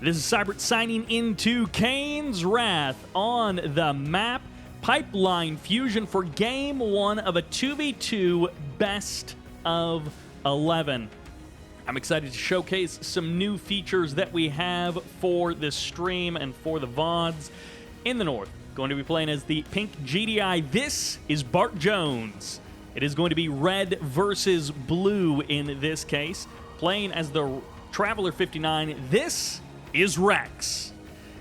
This is Cybert signing into Kane's Wrath on the map. Pipeline Fusion for Game 1 of a 2v2 Best of 11. I'm excited to showcase some new features that we have for this stream and for the VODs. In the north, going to be playing as the pink GDI. This is Bartjones. It is going to be red versus blue in this case. Playing as the Traveler 59, this is Rex.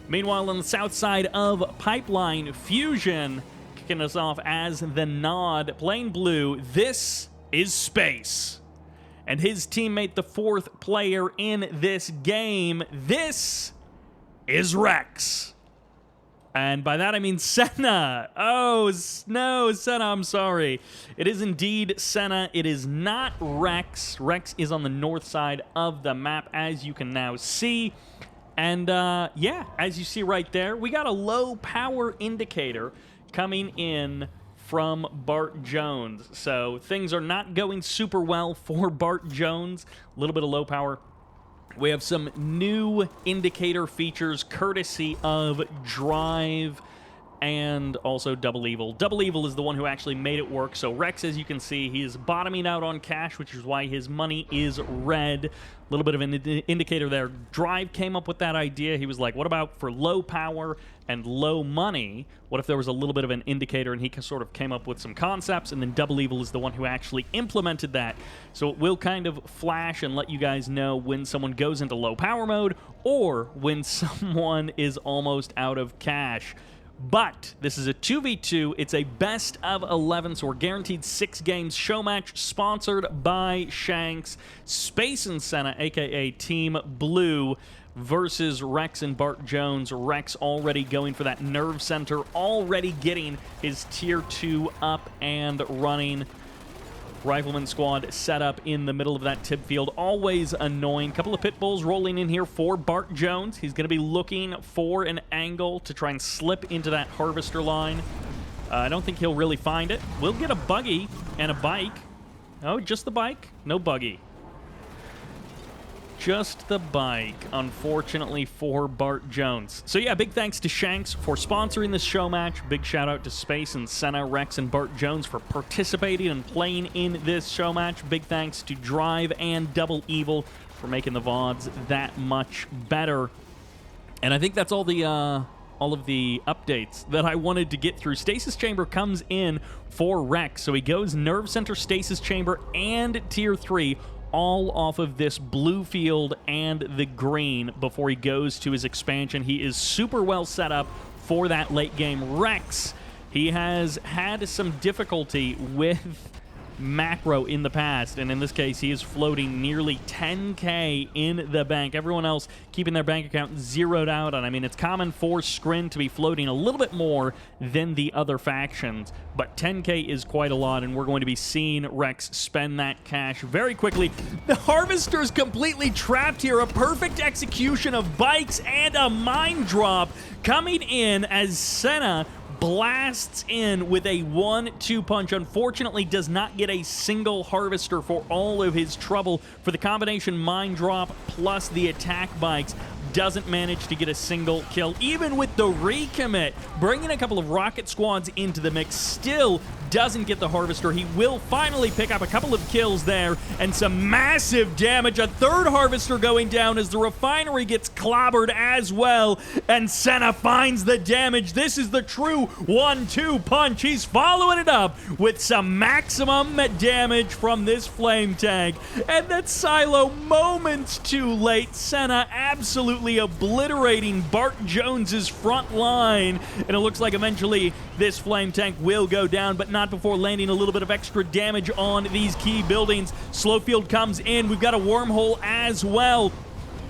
Meanwhile, on the south side of Pipeline Fusion, kicking us off as the Nod, playing blue, this is Space. And his teammate, the fourth player in this game, this is Rex. And by that I mean Senna. Oh, no, Senna, I'm sorry. It is indeed Senna. It is not Rex. Rex is on the north side of the map, as you can now see. And yeah, as you see right there, we got a low power indicator coming in from Bartjones. So things are not going super well for Bartjones. A little bit of low power. We have some new indicator features courtesy of Drive and also Double Evil. Double Evil is the one who actually made it work. So Rex, as you can see, he is bottoming out on cash, which is why his money is red. A little bit of an indicator there. Drive came up with that idea. He was like, what about for low power and low money? What if there was a little bit of an indicator? And he sort of came up with some concepts, and then Double Evil is the one who actually implemented that. So it will kind of flash and let you guys know when someone goes into low power mode or when someone is almost out of cash. But this is a 2v2. It's a best of 11, so we're guaranteed 6 games. Show match sponsored by Shanks. Space and Senna, a.k.a. Team Blue, versus Rex and Bartjones. Rex already going for that nerve center, already getting his tier 2 up and running. Rifleman squad set up in the middle of that tip field. Always annoying. Couple of pit bulls rolling in here for Bartjones. He's going to be looking for an angle to try and slip into that harvester line. I don't think he'll really find it. We'll get a buggy and a bike. Oh, just the bike? No buggy. Just the bike, unfortunately, for Bartjones. So yeah, big thanks to Shanks for sponsoring this show match. Big shout out to Space and Senna, Rex, and Bartjones for participating and playing in this show match. Big thanks to Drive and Double Evil for making the VODs that much better. And I think that's all of the updates that I wanted to get through. Stasis Chamber comes in for Rex. So he goes Nerve Center, Stasis Chamber, and Tier 3, all off of this blue field and the green before he goes to his expansion. He is super well set up for that late game. Rex, he has had some difficulty with macro in the past, and in this case he is floating nearly 10k in the bank. Everyone else keeping their bank account zeroed out, and I mean, it's common for Scrin to be floating a little bit more than the other factions, but 10k is quite a lot, and we're going to be seeing Rex spend that cash very quickly. The Harvester's completely trapped here. A perfect execution of bikes and a mine drop coming in as Senna blasts in with a 1-2 punch. Unfortunately, does not get a single harvester for all of his trouble. For the combination mine drop plus the attack bikes, doesn't manage to get a single kill. Even with the recommit, bringing a couple of rocket squads into the mix, still doesn't get the harvester. He will finally pick up a couple of kills there and some massive damage. A third harvester going down as the refinery gets clobbered as well, and Senna finds the damage. This is the true 1-2 punch. He's following it up with some maximum damage from this flame tank, and that silo moments too late. Senna absolutely obliterating Bartjones' front line, and it looks like eventually this flame tank will go down, but not before landing a little bit of extra damage on these key buildings. Slowfield comes in. We've got a wormhole as well.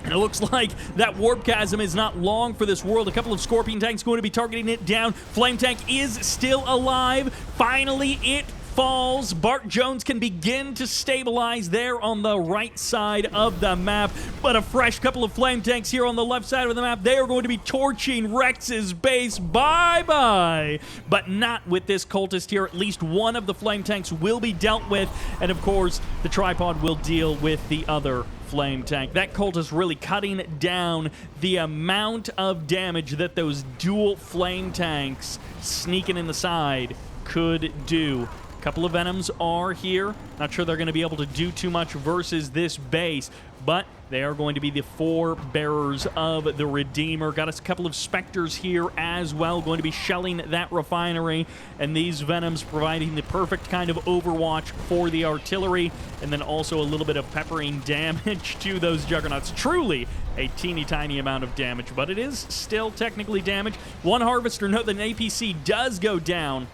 And it looks like that warp chasm is not long for this world. A couple of Scorpion tanks going to be targeting it down. Flame tank is still alive. Finally, it falls. Bartjones can begin to stabilize there on the right side of the map, but a fresh couple of flame tanks here on the left side of the map. They are going to be torching Rex's base. Bye-bye. But not with this cultist here. At least one of the flame tanks will be dealt with, and of course, the tripod will deal with the other flame tank. That cultist really cutting down the amount of damage that those dual flame tanks sneaking in the side could do. A couple of Venoms are here. Not sure they're going to be able to do too much versus this base, but they are going to be the forebearers of the Redeemer. Got us a couple of Spectres here as well, going to be shelling that refinery, and these Venoms providing the perfect kind of overwatch for the artillery, and then also a little bit of peppering damage to those Juggernauts. Truly a teeny tiny amount of damage, but it is still technically damage. One Harvester, note that an APC does go down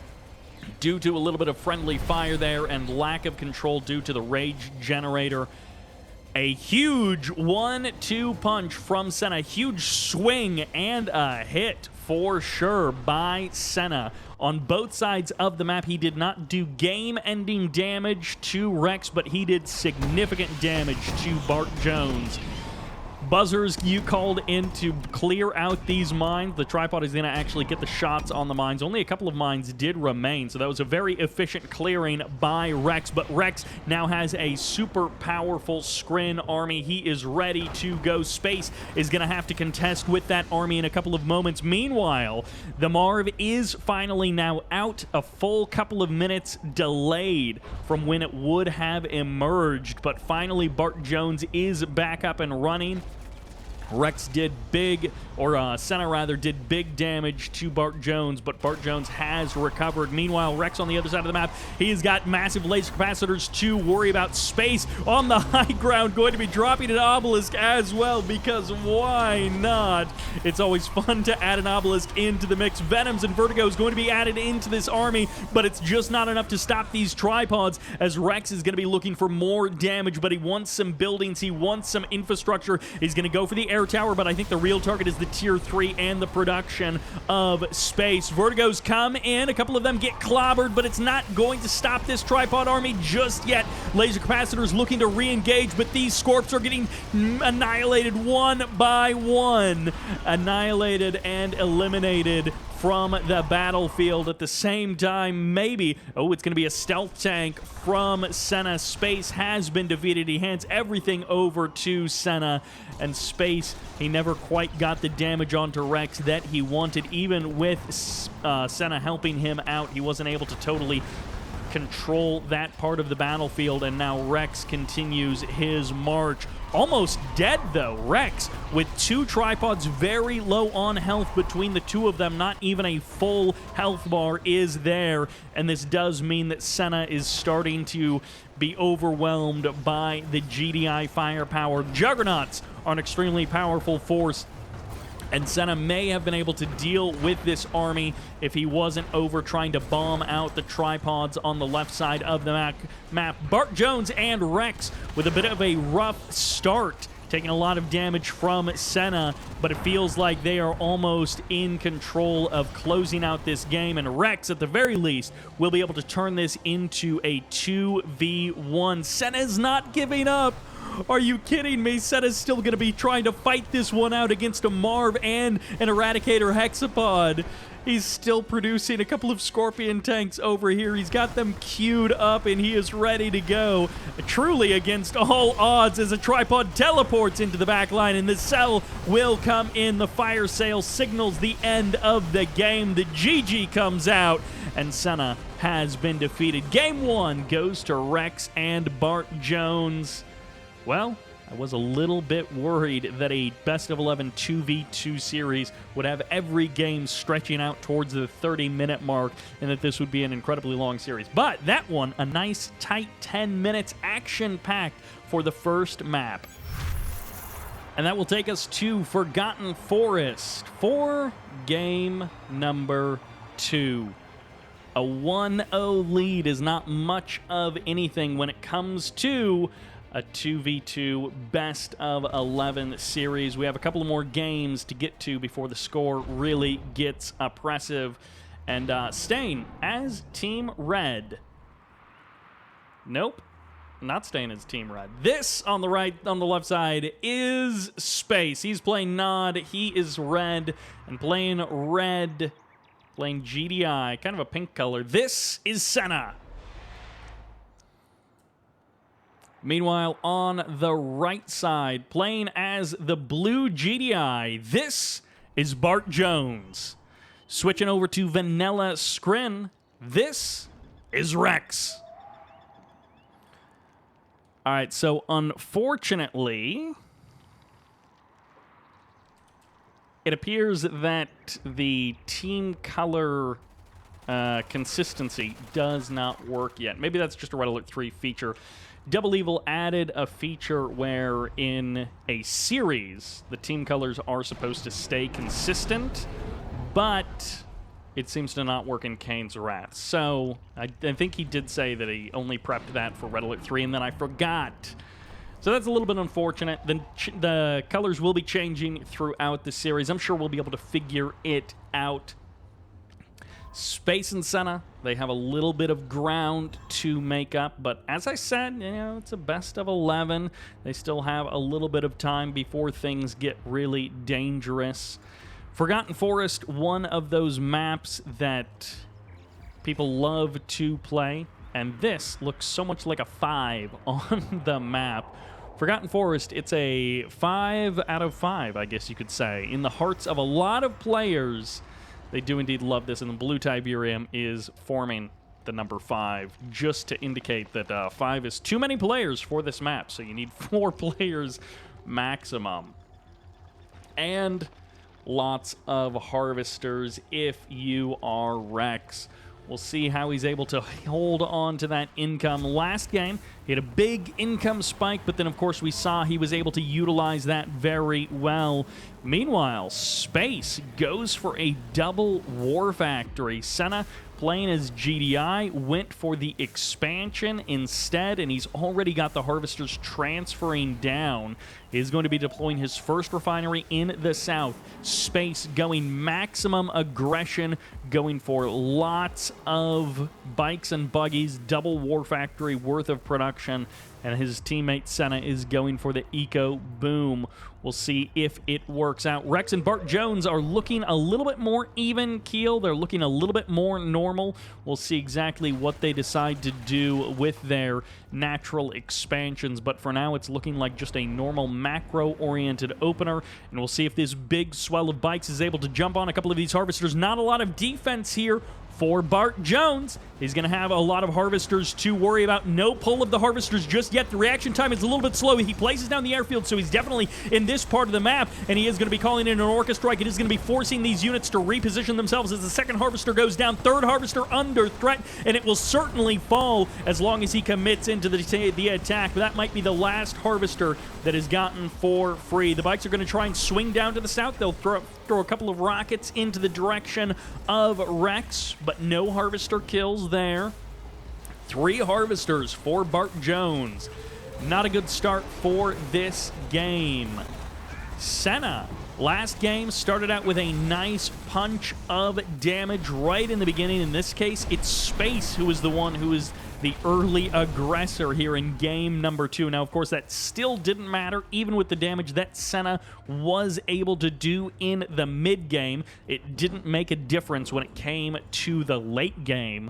due to a little bit of friendly fire there and lack of control due to the Rage Generator. A huge 1-2 punch from Senna. Huge swing and a hit for sure by Senna. On both sides of the map, he did not do game-ending damage to Rex, but he did significant damage to Bartjones. Buzzers you called in to clear out these mines. The tripod is going to actually get the shots on the mines. Only a couple of mines did remain, so that was a very efficient clearing by Rex. But Rex now has a super powerful Skrin army. He is ready to go. Space is going to have to contest with that army in a couple of moments. Meanwhile, the Marv is finally now out, a full couple of minutes delayed from when it would have emerged. But finally, Bartjones is back up and running. Rex did big, or Senna rather, did big damage to Bartjones, but Bartjones has recovered. Meanwhile, Rex on the other side of the map, he's got massive laser capacitors to worry about. Space on the high ground, going to be dropping an obelisk as well, because why not? It's always fun to add an obelisk into the mix. Venoms and Vertigo is going to be added into this army, but it's just not enough to stop these tripods, as Rex is going to be looking for more damage, but he wants some buildings, he wants some infrastructure. He's going to go for the air tower, but I think the real target is the tier 3 and the production of space. Vertigos come in, a couple of them get clobbered, but it's not going to stop this tripod army just yet. Laser capacitors looking to re-engage, but these Scorps are getting annihilated one by one. Annihilated and eliminated from the battlefield. At the same time, maybe, oh, it's going to be a stealth tank from Senna. Space has been defeated. He hands everything over to Senna, and Space, he never quite got the damage onto Rex that he wanted. Even with Senna helping him out, he wasn't able to totally control that part of the battlefield, and now Rex continues his march. Almost dead, though. Rex, with two tripods very low on health between the two of them, not even a full health bar is there, and this does mean that Senna is starting to be overwhelmed by the GDI firepower. Juggernauts are an extremely powerful force, and Senna may have been able to deal with this army if he wasn't over trying to bomb out the tripods on the left side of the map. Bartjones and Rex with a bit of a rough start, taking a lot of damage from Senna, but it feels like they are almost in control of closing out this game, and Rex, at the very least, will be able to turn this into a 2v1. Senna's not giving up. Are you kidding me? Senna's still going to be trying to fight this one out against a Marv and an Eradicator Hexapod. He's still producing a couple of Scorpion tanks over here. He's got them queued up, and he is ready to go. Truly against all odds as a tripod teleports into the back line, and the cell will come in. The fire sale signals the end of the game. The GG comes out, and Senna has been defeated. Game 1 goes to Rex and Bartjones. Well, I was a little bit worried that a best of 11 2v2 series would have every game stretching out towards the 30-minute mark, and that this would be an incredibly long series. But that one, a nice tight 10 minutes, action-packed for the first map. And that will take us to Forgotten Forest for game number 2. A 1-0 lead is not much of anything when it comes to a 2v2 best of 11 series. We have a couple of more games to get to before the score really gets oppressive. And staying as Team Red. Nope, not staying as Team Red. This on the right, on the left side is Space. He's playing Nod. He is red, and playing red, playing GDI, kind of a pink color. This is Senna. Meanwhile, on the right side, playing as the blue GDI, this is Bartjones. Switching over to Vanilla Scrin, this is Rex. All right, so unfortunately, it appears that the team color consistency does not work yet. Maybe that's just a Red Alert 3 feature. Double Evil added a feature where in a series, the team colors are supposed to stay consistent, but it seems to not work in Kane's Wrath. So I think he did say that he only prepped that for Red Alert 3, and then I forgot. So that's a little bit unfortunate. The colors will be changing throughout the series. I'm sure we'll be able to figure it out. Space and Senna, they have a little bit of ground to make up, but as I said, you know, it's a best of 11. They still have a little bit of time before things get really dangerous. Forgotten Forest, one of those maps that people love to play, and this looks so much like a 5 on the map. Forgotten Forest, it's a 5 out of 5, I guess you could say. In the hearts of a lot of players, they do indeed love this, and the blue Tiberium is forming the number 5, just to indicate that 5 is too many players for this map, so you need 4 players maximum. And lots of harvesters if you are Rex. We'll see how he's able to hold on to that income. Last game, he had a big income spike, but then, of course, we saw he was able to utilize that very well. Meanwhile, Space goes for a double War Factory. Senna, playing as GDI, went for the expansion instead, and he's already got the harvesters transferring down. He's going to be deploying his first refinery in the south. Space going maximum aggression, going for lots of bikes and buggies, double War Factory worth of production, and his teammate Senna is going for the Eco Boom. We'll see if it works out. Rex and Bartjones are looking a little bit more even keel. They're looking a little bit more normal. We'll see exactly what they decide to do with their natural expansions, but for now it's looking like just a normal macro-oriented opener, and we'll see if this big swell of bikes is able to jump on a couple of these harvesters. Not a lot of defense here for Bartjones. He's going to have a lot of harvesters to worry about. No pull of the harvesters just yet. The reaction time is a little bit slow. He places down the airfield, so he's definitely in this part of the map, and he is going to be calling in an Orca Strike. It is going to be forcing these units to reposition themselves as the second harvester goes down. Third harvester under threat, and it will certainly fall as long as he commits into the attack. But that might be the last harvester that is gotten for free. The bikes are going to try and swing down to the south. They'll throw a couple of rockets into the direction of Rex, but no harvester kills there. 3 harvesters for Bartjones. Not a good start for this game. Senna, last game, started out with a nice punch of damage right in the beginning. In this case, it's Space who is the one who is the early aggressor here in game number 2. Now, of course, that still didn't matter, even with the damage that Senna was able to do in the mid-game. It didn't make a difference when it came to the late game.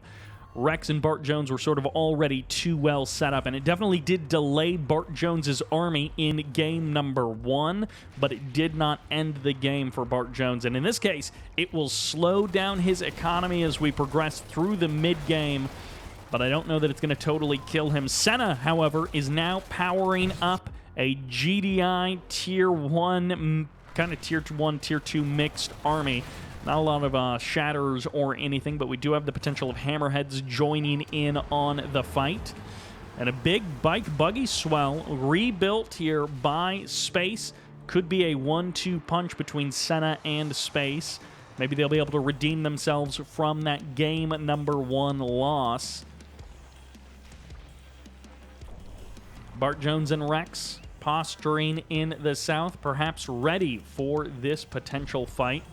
Rex and Bartjones were sort of already too well set up, and it definitely did delay Bartjones' army in game number 1, but it did not end the game for Bartjones. And in this case, it will slow down his economy as we progress through the mid-game, but I don't know that it's going to totally kill him. Senna, however, is now powering up a GDI Tier 1, kind of Tier 1, Tier 2 mixed army. Not a lot of Shatterers or anything, but we do have the potential of Hammerheads joining in on the fight. And a big bike buggy swell rebuilt here by Space. Could be a 1-2 punch between Senna and Space. Maybe they'll be able to redeem themselves from that game number 1 loss. Bartjones and Rex posturing in the south, perhaps ready for this potential fight.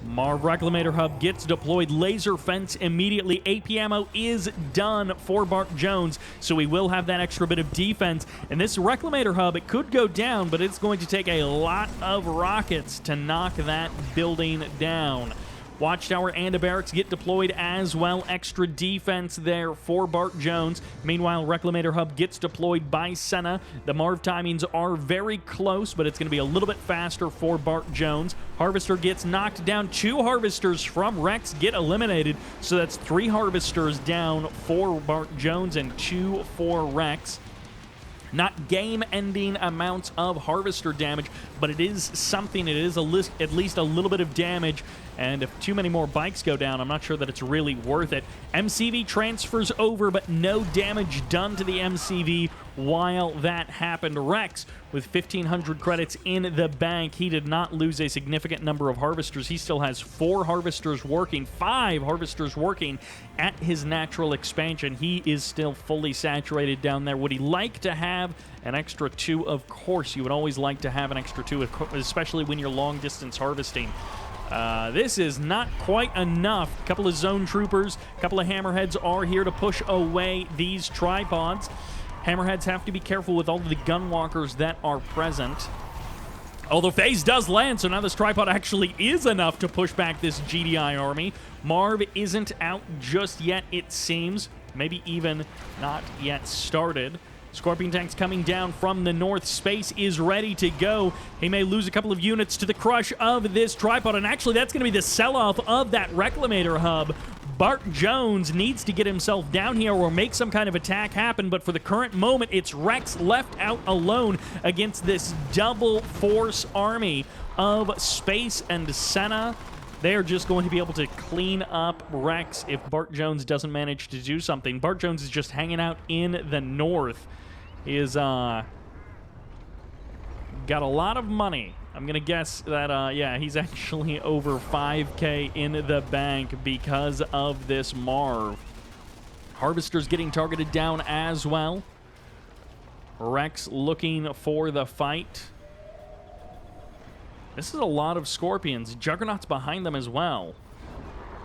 Marv Reclamator Hub gets deployed. Laser Fence immediately. AP ammo is done for Bartjones, so we will have that extra bit of defense. And this Reclamator Hub, it could go down, but it's going to take a lot of rockets to knock that building down. Watchtower and a barracks get deployed as well. Extra defense there for Bartjones. Meanwhile, Reclamator Hub gets deployed by Senna. The Marv timings are very close, but it's going to be a little bit faster for Bartjones. Harvester gets knocked down. 2 Harvesters from Rex get eliminated, so that's 3 Harvesters down for Bartjones and 2 for Rex. Not game-ending amounts of Harvester damage, but it is something. It is at least a little bit of damage, and if too many more bikes go down, I'm not sure that it's really worth it. MCV transfers over, but no damage done to the MCV while that happened. Rex, with 1,500 credits in the bank, he did not lose a significant number of Harvesters. He still has 4 Harvesters working, 5 Harvesters working at his natural expansion. He is still fully saturated down there. Would he like to have an extra 2? Of course, you would always like to have an extra 2, especially when you're long-distance harvesting. This is not quite enough. A couple of zone troopers, a couple of hammerheads are here to push away these tripods. Hammerheads have to be careful with all of the gunwalkers that are present. Although phase does land, so now this tripod actually is enough to push back this GDI army. Marv isn't out just yet, it seems. Maybe even not yet started. Scorpion tanks coming down from the north. Space is ready to go. He may lose a couple of units to the crush of this tripod, and actually that's going to be the sell-off of that Reclamator hub. Bartjones needs to get himself down here or make some kind of attack happen, but for the current moment, it's Rex left out alone against this double force army of Space and Senna. They're just going to be able to clean up Rex if Bartjones doesn't manage to do something. Bartjones is just hanging out in the north. He is got a lot of money. I'm going to guess that, yeah, he's actually over 5K in the bank because of this Marv. Harvester's getting targeted down as well. Rex looking for the fight. This is a lot of Scorpions. Juggernaut's behind them as well.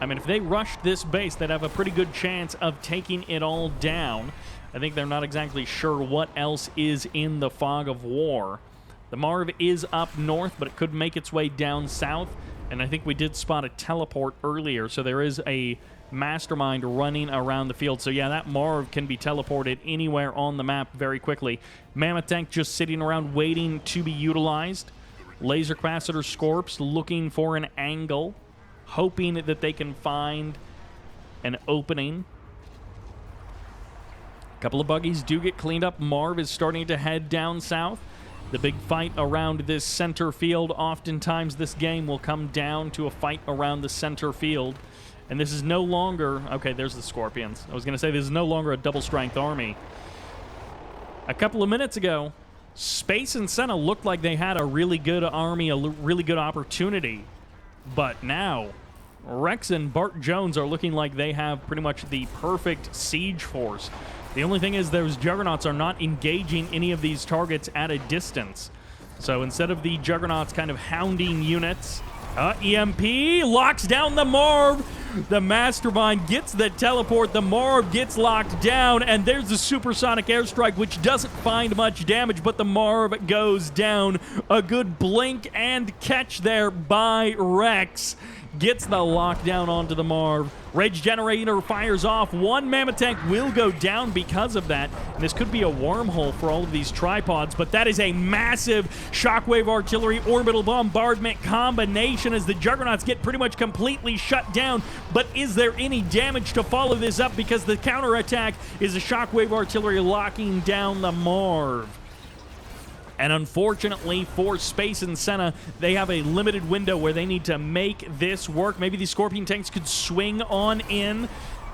I mean, if they rushed this base, they'd have a pretty good chance of taking it all down. I think they're not exactly sure what else is in the fog of war. The Marv is up north, but it could make its way down south. And I think we did spot a teleport earlier, so there is a mastermind running around the field. So yeah, that Marv can be teleported anywhere on the map very quickly. Mammoth tank just sitting around waiting to be utilized. Laser capacitor Scorps looking for an angle, hoping that they can find an opening. A couple of buggies do get cleaned up. Marv is starting to head down south. The big fight around this center field, oftentimes this game will come down to a fight around the center field. And this is no longer... Okay, there's the Scorpions. I was going to say this is no longer a double-strength army. A couple of minutes ago, Space and Senna looked like they had a really good army, a really good opportunity. But now, Rex and Bartjones are looking like they have pretty much the perfect siege force. The only thing is those Juggernauts are not engaging any of these targets at a distance. So instead of the Juggernauts kind of hounding units, EMP locks down the Marv. The Mastermind gets the teleport. The Marv gets locked down, and there's the supersonic airstrike, which doesn't find much damage, but the Marv goes down. A good blink and catch there by Rex. Gets the lockdown onto the Marv. Rage Generator fires off. One Mammoth tank will go down because of that. And this could be a wormhole for all of these tripods, but that is a massive Shockwave Artillery Orbital Bombardment combination as the Juggernauts get pretty much completely shut down. But is there any damage to follow this up? Because the counterattack is a Shockwave Artillery locking down the Marv. And unfortunately for Space and Senna, they have a limited window where they need to make this work. Maybe these Scorpion tanks could swing on in,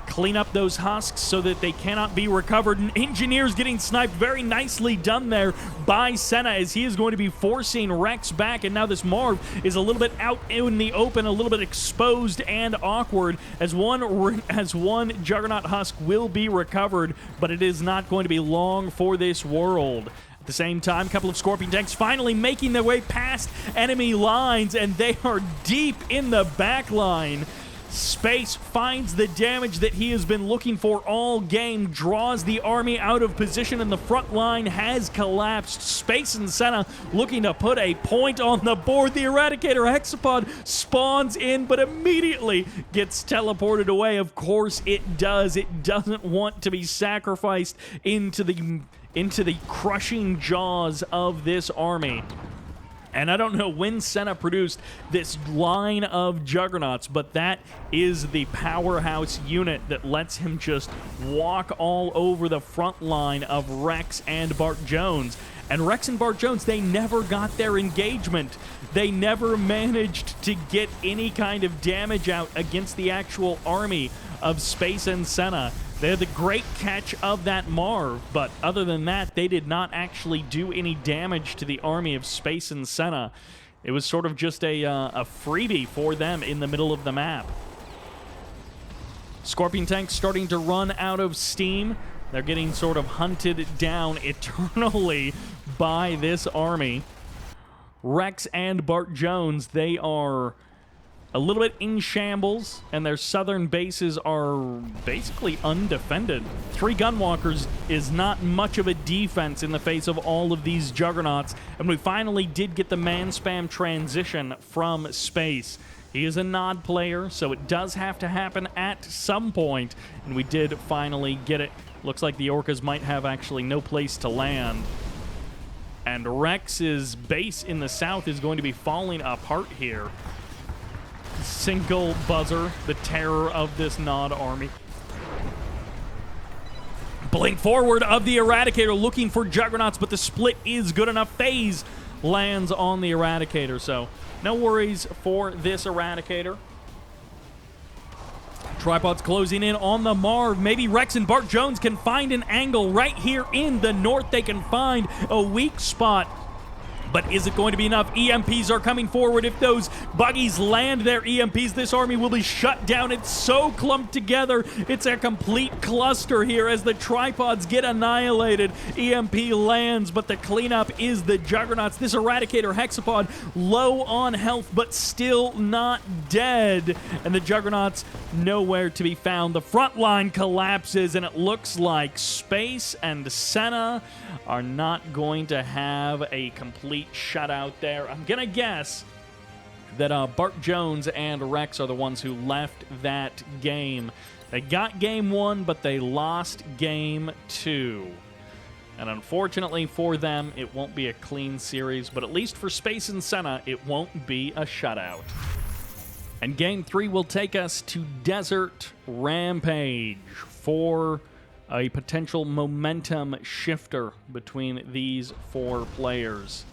clean up those husks so that they cannot be recovered. And Engineers getting sniped. Very nicely done there by Senna as he is going to be forcing Rex back. And now this Marv is a little bit out in the open, a little bit exposed and awkward as one Juggernaut husk will be recovered, but it is not going to be long for this world. At the same time, a couple of Scorpion tanks finally making their way past enemy lines, and they are deep in the back line. Space finds the damage that he has been looking for all game, draws the army out of position, and the front line has collapsed. Space and Senna looking to put a point on the board. The Eradicator Hexapod spawns in, but immediately gets teleported away. Of course it does. It doesn't want to be sacrificed into the crushing jaws of this army. And I don't know when Senna produced this line of juggernauts, but that is the powerhouse unit that lets him just walk all over the front line of Rex and Bartjones. And Rex and Bartjones, they never got their engagement. They never managed to get any kind of damage out against the actual army of Space and Senna. They had the great catch of that Marv, but other than that, they did not actually do any damage to the army of Space and Senna. It was sort of just a freebie for them in the middle of the map. Scorpion tanks starting to run out of steam. They're getting sort of hunted down eternally by this army. Rex and Bartjones, they are a little bit in shambles, and their southern bases are basically undefended. 3 Gunwalkers is not much of a defense in the face of all of these juggernauts, and we finally did get the man spam transition from Space. He is a nod player, so it does have to happen at some point, and we did finally get it. Looks like the Orcas might have actually no place to land. And Rex's base in the south is going to be falling apart here. Single buzzer, the terror of this Nod army. Blink forward of the Eradicator looking for Juggernauts, but the split is good enough. Phase lands on the Eradicator, so no worries for this Eradicator. Tripod's closing in on the Marv. Maybe Rex and Bartjones can find an angle right here in the north. They can find a weak spot. But is it going to be enough? EMPs are coming forward. If those buggies land their EMPs, this army will be shut down. It's so clumped together. It's a complete cluster here as the tripods get annihilated. EMP lands, but the cleanup is the Juggernauts. This Eradicator Hexapod low on health, but still not dead. And the Juggernauts nowhere to be found. The front line collapses, and it looks like Space and Senna are not going to have a complete shutout there. I'm going to guess that Bartjones and Rex are the ones who left that game. They got game 1, but they lost game 2. And unfortunately for them, it won't be a clean series, but at least for Space and Senna, it won't be a shutout. And game 3 will take us to Desert Rampage for a potential momentum shifter between these 4 players.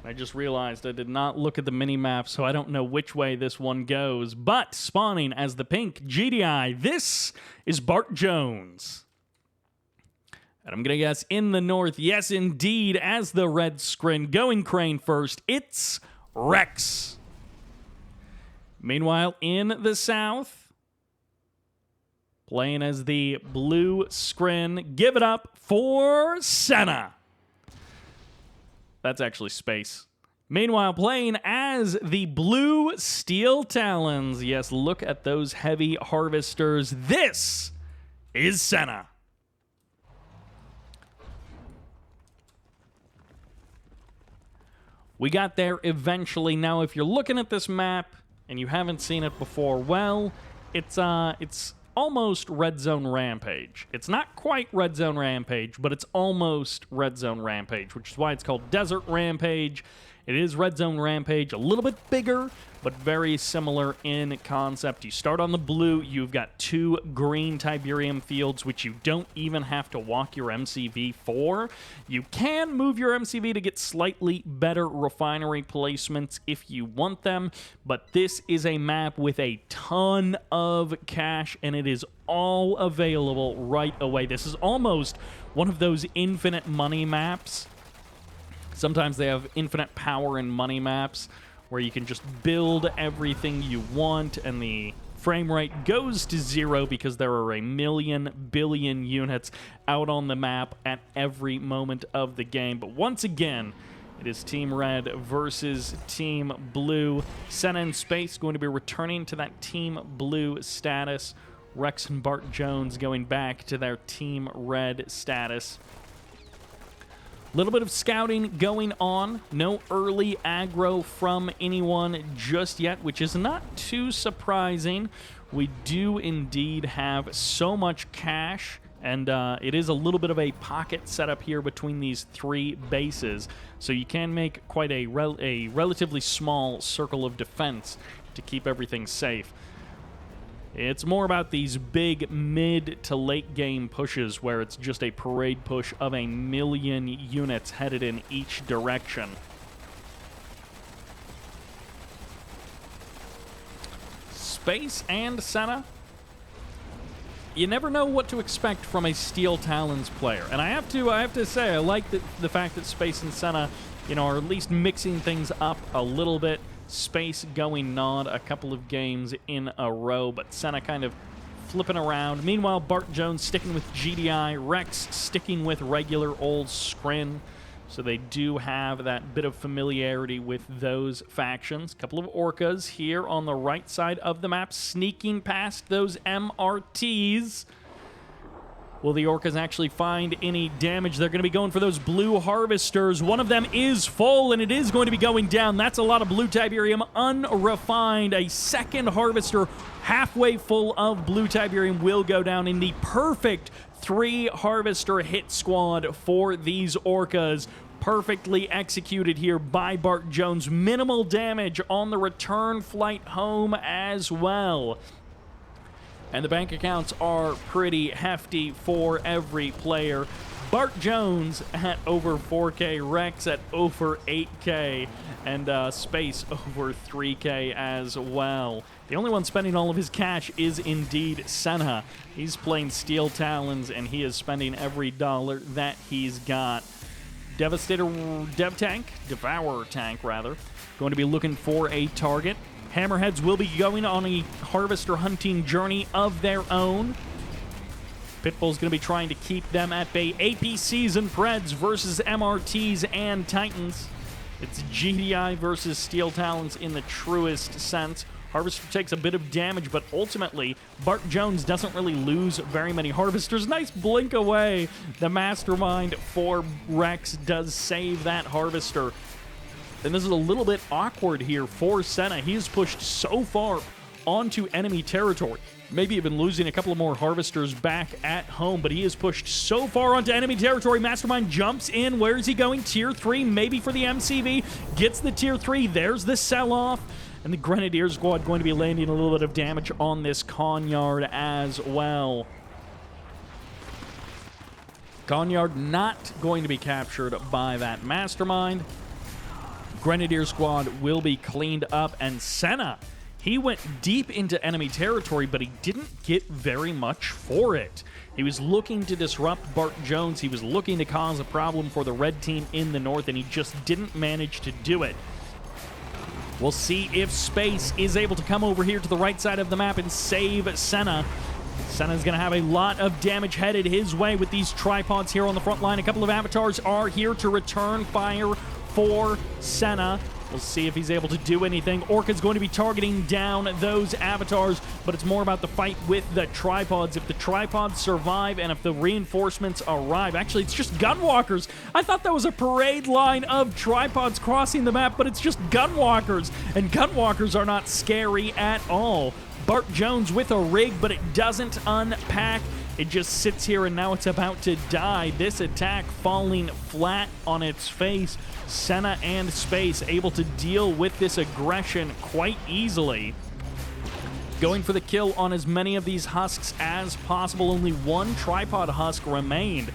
I just realized I did not look at the mini-map, so I don't know which way this one goes. But spawning as the pink GDI, this is Bartjones. And I'm going to guess in the north, yes indeed, as the red screen. Going crane first, it's Rex. Meanwhile, in the south, playing as the blue screen, give it up for Senna. That's actually Space. Meanwhile, playing as the blue Steel Talons. Yes, look at those heavy harvesters. This is Senna. We got there eventually. Now, if you're looking at this map and you haven't seen it before, well, it's almost Red Zone Rampage. It's not quite Red Zone Rampage, but it's almost Red Zone Rampage, which is why it's called Desert Rampage. It is Red Zone Rampage, a little bit bigger, but very similar in concept. You start on the blue, you've got 2 green Tiberium fields, which you don't even have to walk your MCV for. You can move your MCV to get slightly better refinery placements if you want them, but this is a map with a ton of cash, and it is all available right away. This is almost one of those infinite money maps. Sometimes they have infinite power and money maps where you can just build everything you want and the frame rate goes to 0 because there are a million billion units out on the map at every moment of the game. But once again, It is Team Red versus Team Blue. Senna and Space going to be returning to that Team Blue status. Rex and Bartjones going back to their Team Red status. A little bit of scouting going on. No early aggro from anyone just yet, which is not too surprising. We do indeed have so much cash, and it is a little bit of a pocket setup here between these three bases. So you can make quite a relatively small circle of defense to keep everything safe. It's more about these big mid to late game pushes where it's just a parade push of 1,000,000 units headed in each direction. Space and Senna, you never know what to expect from a Steel Talons player. And I have to say, I like the fact that Space and Senna, are at least mixing things up a little bit. Space going Nod a couple of games in a row, but Senna kind of flipping around. Meanwhile, Bartjones sticking with GDI, Rex sticking with regular old Scrin. So they do have that bit of familiarity with those factions. A couple of Orcas here on the right side of the map, sneaking past those MRTs. Will the Orcas actually find any damage? They're going to be going for those blue harvesters. One of them is full, and it is going to be going down. That's a lot of blue Tiberium unrefined. A second harvester halfway full of blue Tiberium will go down in the perfect 3-harvester hit squad for these Orcas. Perfectly executed here by Bartjones. Minimal damage on the return flight home as well. And the bank accounts are pretty hefty for every player. Bartjones at over 4K, Rex at over 8K, and Space over 3K as well. The only one spending all of his cash is indeed Senna. He's playing Steel Talons, and he is spending every dollar that he's got. Devastator Devourer tank, rather, going to be looking for a target. Hammerheads will be going on a harvester hunting journey of their own. Pitbull's going to be trying to keep them at bay. APCs and Preds versus MRTs and Titans. It's GDI versus Steel Talons in the truest sense. Harvester takes a bit of damage, but ultimately, Bartjones doesn't really lose very many Harvesters. Nice blink away. The Mastermind for Rex does save that Harvester. And this is a little bit awkward here for Senna. He is pushed so far onto enemy territory. Maybe even losing a couple of more Harvesters back at home, but he is pushed so far onto enemy territory. Mastermind jumps in. Where is he going? Tier 3, maybe for the MCV. Gets the Tier 3. There's the sell-off. And the Grenadier Squad going to be landing a little bit of damage on this Conyard as well. Conyard not going to be captured by that Mastermind. Grenadier Squad will be cleaned up, and Senna, he went deep into enemy territory, but he didn't get very much for it. He was looking to disrupt Bartjones. He was looking to cause a problem for the red team in the north, and he just didn't manage to do it. We'll see if Space is able to come over here to the right side of the map and save Senna. Senna's going to have a lot of damage headed his way with these tripods here on the front line. A couple of avatars are here to return fire for Senna. We'll see if he's able to do anything. Orca's going to be targeting down those avatars, but it's more about the fight with the tripods. If the tripods survive and if the reinforcements arrive. Actually, it's just gunwalkers. I thought that was a parade line of tripods crossing the map, but it's just gunwalkers. And gunwalkers are not scary at all. Bartjones with a rig, but it doesn't unpack. It just sits here, and now it's about to die. This attack falling flat on its face. Senna and Space able to deal with this aggression quite easily. Going for the kill on as many of these husks as possible. Only one tripod husk remained.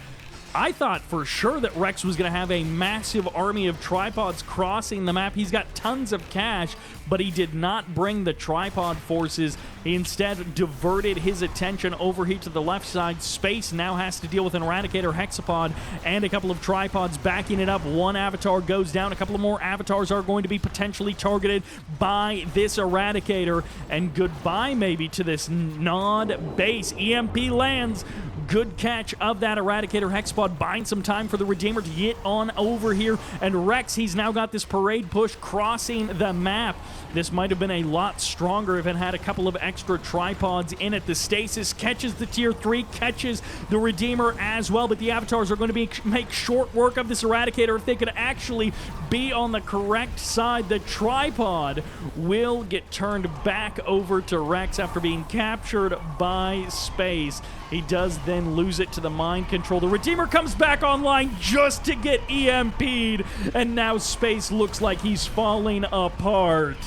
I thought for sure that Rex was going to have a massive army of tripods crossing the map. He's got tons of cash, but he did not bring the tripod forces He instead diverted his attention over here to the left side. Space now has to deal with an Eradicator Hexapod and a couple of tripods backing it up. One avatar goes down. A couple of more avatars are going to be potentially targeted by this Eradicator. And goodbye maybe to this Nod base. EMP lands. Good catch of that Eradicator Hexapod, buying some time for the Redeemer to get on over here. And Rex, he's now got this parade push crossing the map. This might have been a lot stronger if it had a couple of extra tripods in it. The Stasis catches the Tier 3, catches the Redeemer as well, but the Avatars are going to make short work of this Eradicator if they could actually be on the correct side. The tripod will get turned back over to Rex after being captured by Space. He does then lose it to the mind control. The Redeemer comes back online just to get EMP'd, and now Space looks like he's falling apart.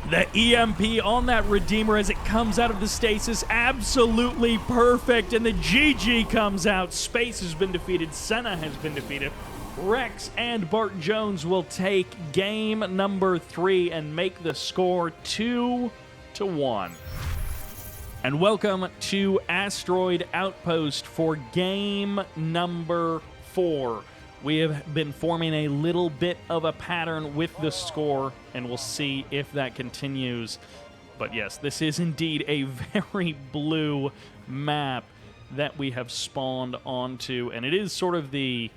The EMP on that Redeemer as it comes out of the stasis, absolutely perfect, and the GG comes out. Space has been defeated. Senna has been defeated. Rex and Bartjones will take game number 3 and make the score 2-1. And welcome to Asteroid Outpost for game number 4. We have been forming a little bit of a pattern with the score, and we'll see if that continues. But yes, this is indeed a very blue map that we have spawned onto, and it is sort of the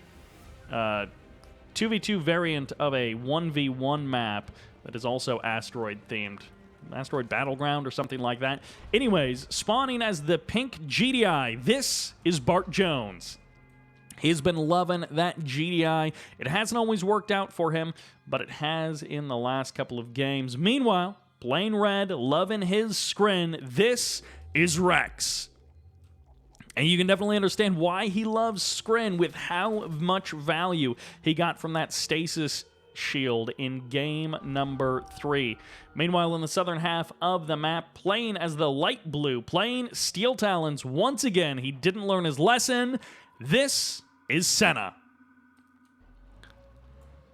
2v2 variant of a 1v1 map that is also asteroid-themed. Asteroid Battleground or something like that. Anyways, spawning as the pink GDI, this is Bartjones. He's been loving that GDI. It hasn't always worked out for him, but it has in the last couple of games. Meanwhile, plain red, loving his scrin. This is Rex. And you can definitely understand why he loves scrin with how much value he got from that stasis shield in game number 3. Meanwhile, in the southern half of the map, playing as the light blue, playing Steel Talons once again. He didn't learn his lesson. This is Senna.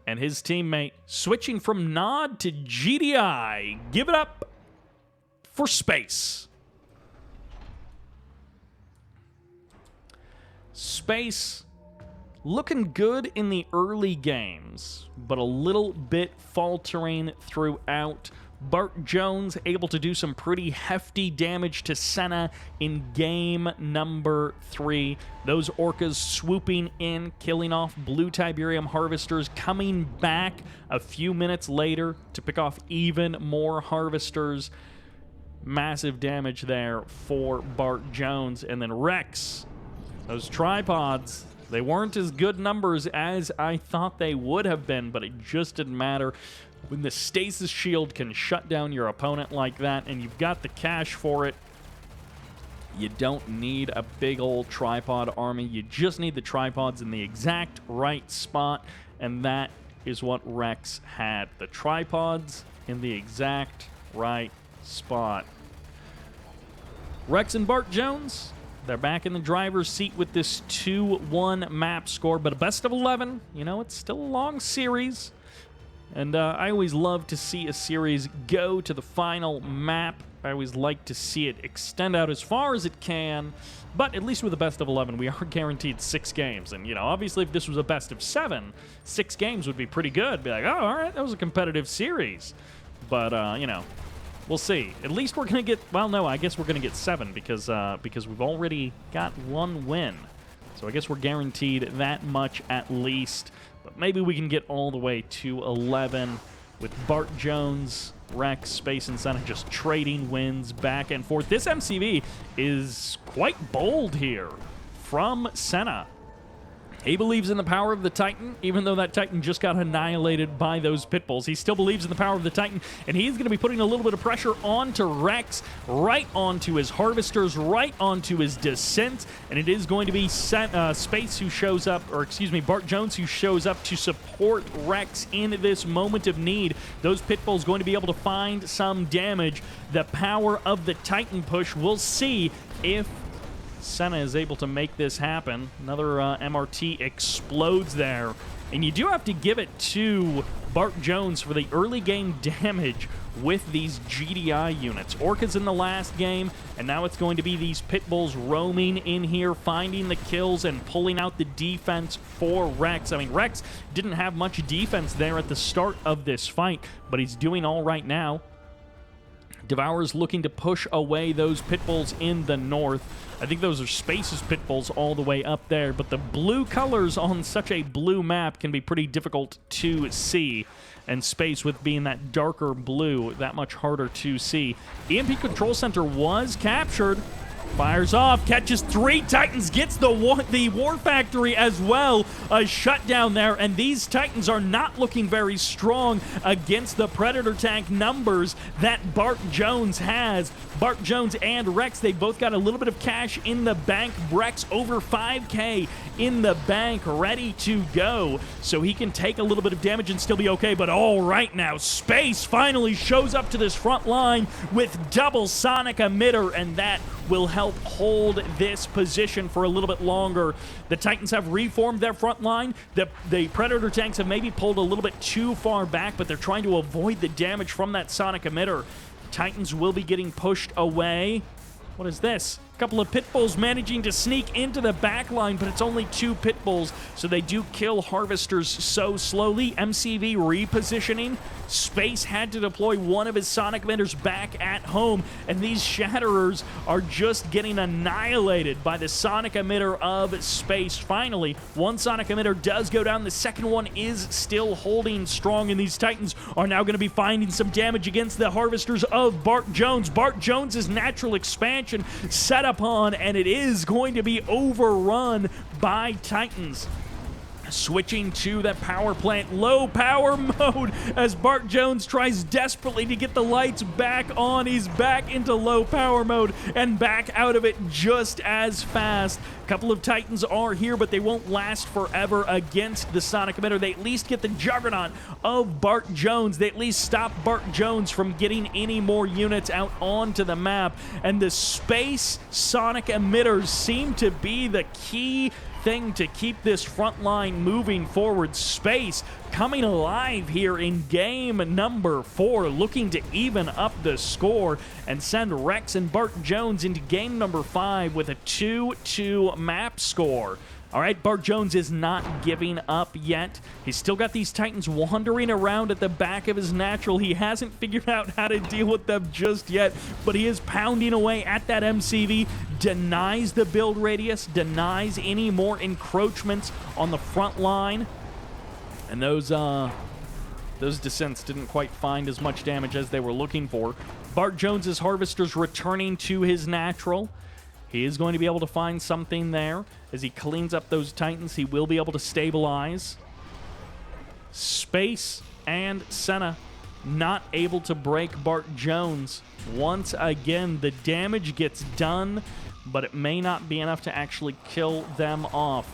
And his teammate switching from Nod to GDI. Give it up for Space. Space looking good in the early games, but a little bit faltering throughout. Bartjones able to do some pretty hefty damage to Senna in game number 3. Those Orcas swooping in, killing off blue Tiberium Harvesters, coming back a few minutes later to pick off even more Harvesters. Massive damage there for Bartjones. And then Rex, those tripods, they weren't as good numbers as I thought they would have been, but it just didn't matter. When the stasis shield can shut down your opponent like that, and you've got the cash for it, you don't need a big old tripod army. You just need the tripods in the exact right spot, and that is what Rex had. The tripods in the exact right spot. Rex and Bartjones, they're back in the driver's seat with this 2-1 map score, but a best of 11, you know, it's still a long series. And I always love to see a series go to the final map. I always like to see it extend out as far as it can. But at least with a best of 11, we are guaranteed 6 games. And, you know, obviously if this was a best of 7, 6 games would be pretty good. Be like, oh, all right, that was a competitive series. But, you know, we'll see. At least we're going to get, well, no, I guess we're going to get 7 because we've already got 1 win. So I guess we're guaranteed that much at least. But maybe we can get all the way to 11 with Bartjones, Rex, Space, and Senna just trading wins back and forth. This MCV is quite bold here from Senna. He believes in the power of the Titan, even though that Titan just got annihilated by those Pitbulls. He still believes in the power of the Titan, and he's going to be putting a little bit of pressure onto Rex, right onto his Harvesters, right onto his Descent, and it is going to be Space who shows up, or excuse me, Bartjones who shows up to support Rex in this moment of need. Those Pitbulls going to be able to find some damage. The power of the Titan push, we'll see if Senna is able to make this happen. Another MRT explodes there. And you do have to give it to Bartjones for the early game damage with these GDI units. Orca's in the last game, and now it's going to be these pit bulls roaming in here, finding the kills and pulling out the defense for Rex. I mean, Rex didn't have much defense there at the start of this fight, but he's doing all right now. Devourer's looking to push away those pit bulls in the north. I think those are Space's pit bulls all the way up there, but the blue colors on such a blue map can be pretty difficult to see. And Space, with being that darker blue, that much harder to see. EMP Control Center was captured. Fires off, catches 3 Titans, gets the War Factory as well. A shutdown there, and these Titans are not looking very strong against the Predator tank numbers that Bartjones has. Bartjones and Rex, they both got a little bit of cash in the bank. Rex over 5K in the bank, ready to go. So he can take a little bit of damage and still be okay, but all right now, Space finally shows up to this front line with double sonic emitter, and that will help hold this position for a little bit longer. The Titans have reformed their front line. The Predator tanks have maybe pulled a little bit too far back, but they're trying to avoid the damage from that sonic emitter. Titans will be getting pushed away. What is this? A couple of pit bulls managing to sneak into the back line, but it's only 2 pit bulls, so they do kill harvesters so slowly. MCV repositioning. Space had to deploy one of his sonic emitters back at home, and these Shatterers are just getting annihilated by the sonic emitter of Space. Finally, one sonic emitter does go down. The second one is still holding strong, and these Titans are now going to be finding some damage against the harvesters of Bartjones. Bartjones' natural expansion set upon, and it is going to be overrun by Titans. Switching to the power plant, low power mode, as Bartjones tries desperately to get the lights back on. He's back into low power mode and back out of it just as fast. A couple of Titans are here, but they won't last forever against the sonic emitter. They at least get the juggernaut of Bartjones. They at least stop Bartjones from getting any more units out onto the map. And the Space sonic emitters seem to be the key thing to keep this front line moving forward. Space coming alive here in game number 4, looking to even up the score and send Rex and Bartjones into game number 5 with a 2-2 map score. All right, Bartjones is not giving up yet. He's still got these Titans wandering around at the back of his natural. He hasn't figured out how to deal with them just yet, but he is pounding away at that MCV, denies the build radius, denies any more encroachments on the front line. And those descents didn't quite find as much damage as they were looking for. Bartjones' harvesters returning to his natural. He is going to be able to find something there. As he cleans up those Titans, he will be able to stabilize. Space and Senna not able to break Bartjones. Once again, the damage gets done, but it may not be enough to actually kill them off.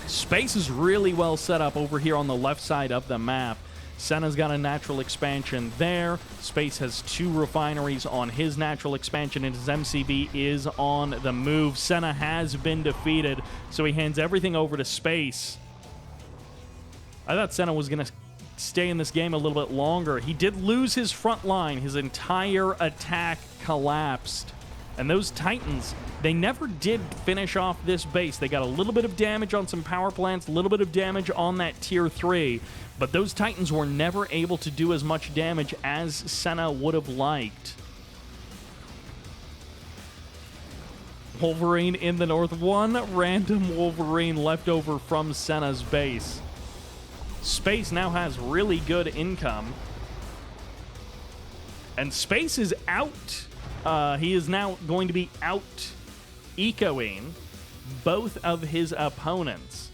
Space is really well set up over here on the left side of the map. Senna's got a natural expansion there. Space has 2 refineries on his natural expansion, and his MCV is on the move. Senna has been defeated, so he hands everything over to Space. I thought Senna was going to stay in this game a little bit longer. He did lose his front line. His entire attack collapsed. And those Titans, they never did finish off this base. They got a little bit of damage on some power plants, a little bit of damage on that tier 3, but those Titans were never able to do as much damage as Senna would have liked. Wolverine in the north. One random Wolverine left over from Senna's base. Space now has really good income. And Space is out. He is now going to be out ecoing both of his opponents.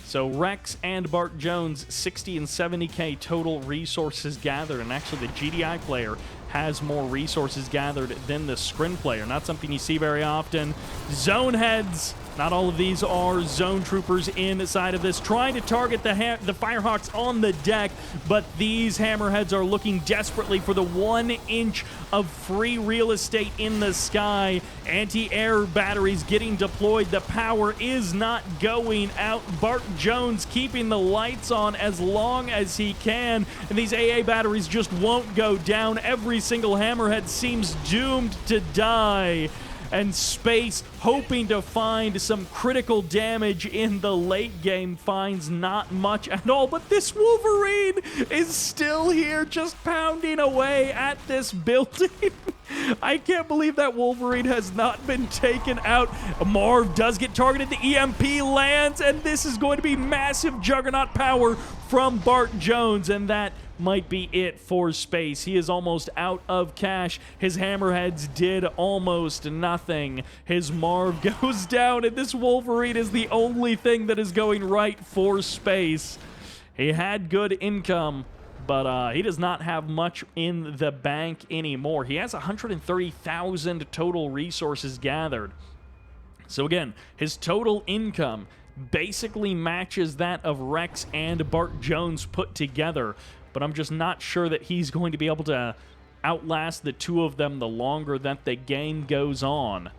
So Rex and Bartjones, 60 and 70k total resources gathered, and actually the GDI player has more resources gathered than the Scrin player. Not something you see very often. Zone heads Not all of these are zone troopers inside of this, trying to target the Firehawks on the deck, but these hammerheads are looking desperately for the 1 inch of free real estate in the sky. Anti-air batteries getting deployed. The power is not going out. Bartjones keeping the lights on as long as he can, and these AA batteries just won't go down. Every single hammerhead seems doomed to die. And Space, hoping to find some critical damage in the late game, finds not much at all. But this Wolverine is still here, just pounding away at this building. I can't believe that Wolverine has not been taken out. Marv does get targeted. The EMP lands, and this is going to be massive juggernaut power from Bartjones, and that might be it for Space. He is almost out of cash. His hammerheads did almost nothing. His Marv goes down, and this Wolverine is the only thing that is going right for Space. He had good income, but he does not have much in the bank anymore. He has 130,000 total resources gathered. So again, his total income basically matches that of Rex and Bartjones put together, but I'm just not sure that he's going to be able to outlast the two of them the longer that the game goes on.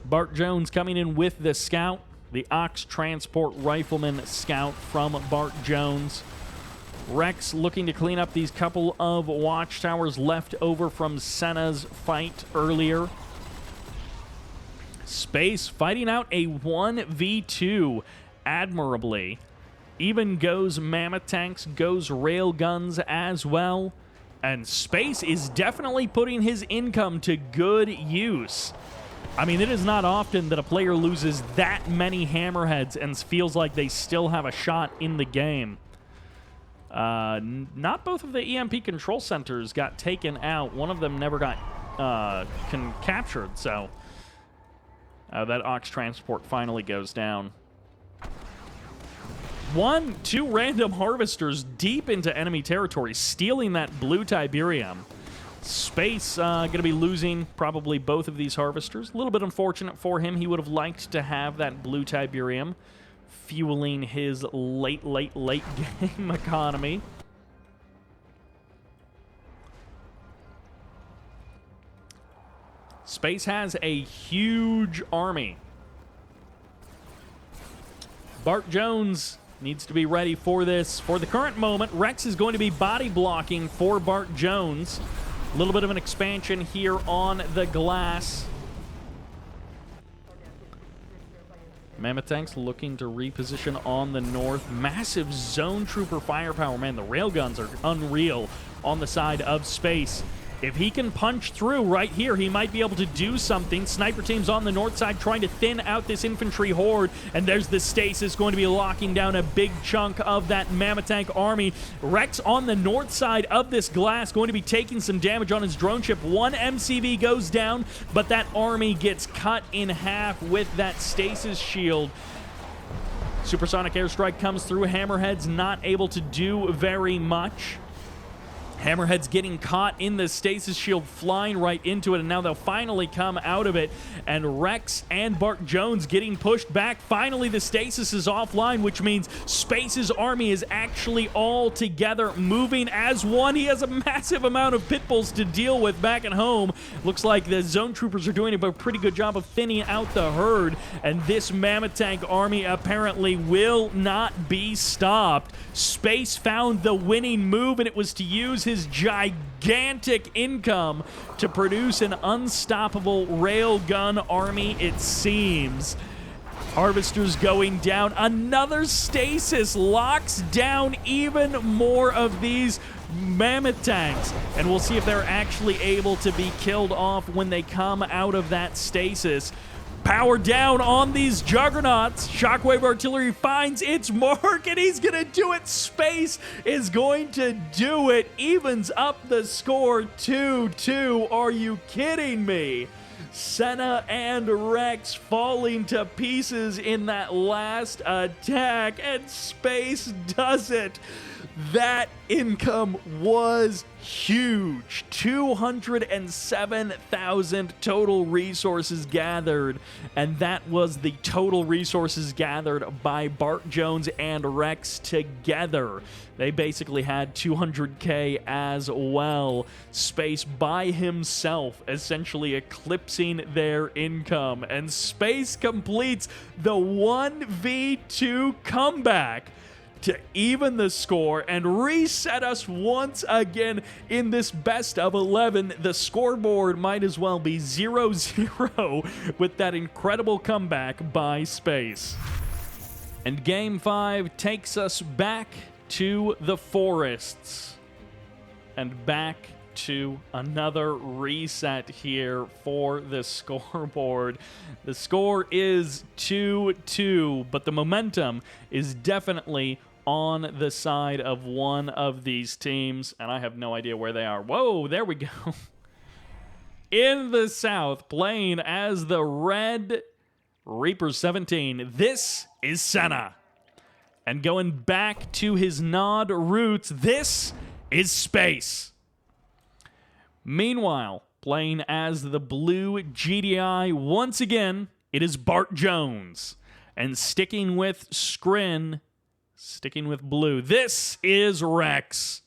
Bartjones coming in with the scout, the Ox Transport Rifleman scout from Bartjones. Rex looking to clean up these couple of watchtowers left over from Senna's fight earlier. Space fighting out a 1v2 admirably. Even goes mammoth tanks, goes rail guns as well. And Space is definitely putting his income to good use. I mean, it is not often that a player loses that many hammerheads and feels like they still have a shot in the game. Not both of the EMP control centers got taken out. One of them never got captured, so that Ox Transport finally goes down. 2 random harvesters deep into enemy territory, stealing that blue Tiberium. Space going to be losing probably both of these harvesters. A little bit unfortunate for him. He would have liked to have that blue Tiberium fueling his late game economy. Space has a huge army. Bartjones needs to be ready for this. For the current moment, Rex is going to be body blocking for Bartjones. A little bit of an expansion here on the glass. Mammoth tanks looking to reposition on the north. Massive zone trooper firepower. Man, the railguns are unreal on the side of Space. If he can punch through right here, he might be able to do something. Sniper team's on the north side trying to thin out this infantry horde, and there's the stasis going to be locking down a big chunk of that mammoth tank army. Rex on the north side of this glass going to be taking some damage on his drone ship. 1 MCV goes down, but that army gets cut in half with that stasis shield. Supersonic airstrike comes through. Hammerhead's not able to do very much. Hammerhead's getting caught in the stasis shield, flying right into it, and now they'll finally come out of it. And Rex and Bartjones getting pushed back. Finally, the stasis is offline, which means Space's army is actually all together, moving as one. He has a massive amount of pit bulls to deal with back at home. Looks like the zone troopers are doing a pretty good job of thinning out the herd, and this mammoth tank army apparently will not be stopped. Space found the winning move, and it was to use his gigantic income to produce an unstoppable railgun army, it seems. Harvesters going down. Another stasis locks down even more of these mammoth tanks, and we'll see if they're actually able to be killed off when they come out of that stasis. Power down on these juggernauts. Shockwave artillery finds its mark, and he's going to do it. Space is going to do it. Evens up the score 2-2. Are you kidding me? Senna and Rex falling to pieces in that last attack, and Space does it. That income was huge 207,000 total resources gathered, and that was the total resources gathered by Bartjones and Rex together. They basically had 200k as well. Space by himself essentially eclipsing their income, and Space completes the 1v2 comeback to even the score and reset us once again in this best of 11. The scoreboard might as well be 0-0 with that incredible comeback by Space. And Game 5 takes us back to the forests and back to another reset here for the scoreboard. The score is 2-2, but the momentum is definitely on the side of one of these teams, and I have no idea where they are. Whoa, there we go. In the south, playing as the Red Reaper 17, this is Senna. And going back to his Nod roots, this is Space. Meanwhile, playing as the Blue GDI, once again, it is Bartjones. And sticking with Scrin, sticking with Blue, this is Rex.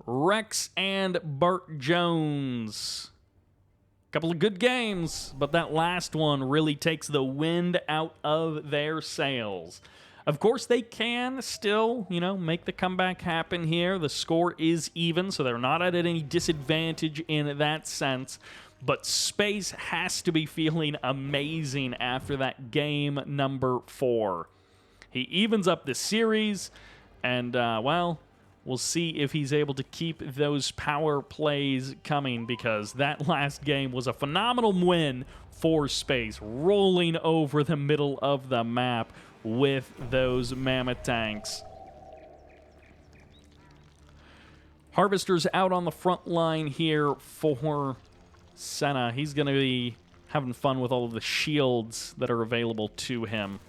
Rex and Bartjones. Couple of good games, but that last one really takes the wind out of their sails. Of course, they can still, make the comeback happen here. The score is even, so they're not at any disadvantage in that sense. But Space has to be feeling amazing after that game number 4. He evens up the series, and, we'll see if he's able to keep those power plays coming, because that last game was a phenomenal win for Space, rolling over the middle of the map with those mammoth tanks. Harvester's out on the front line here for Senna. He's going to be having fun with all of the shields that are available to him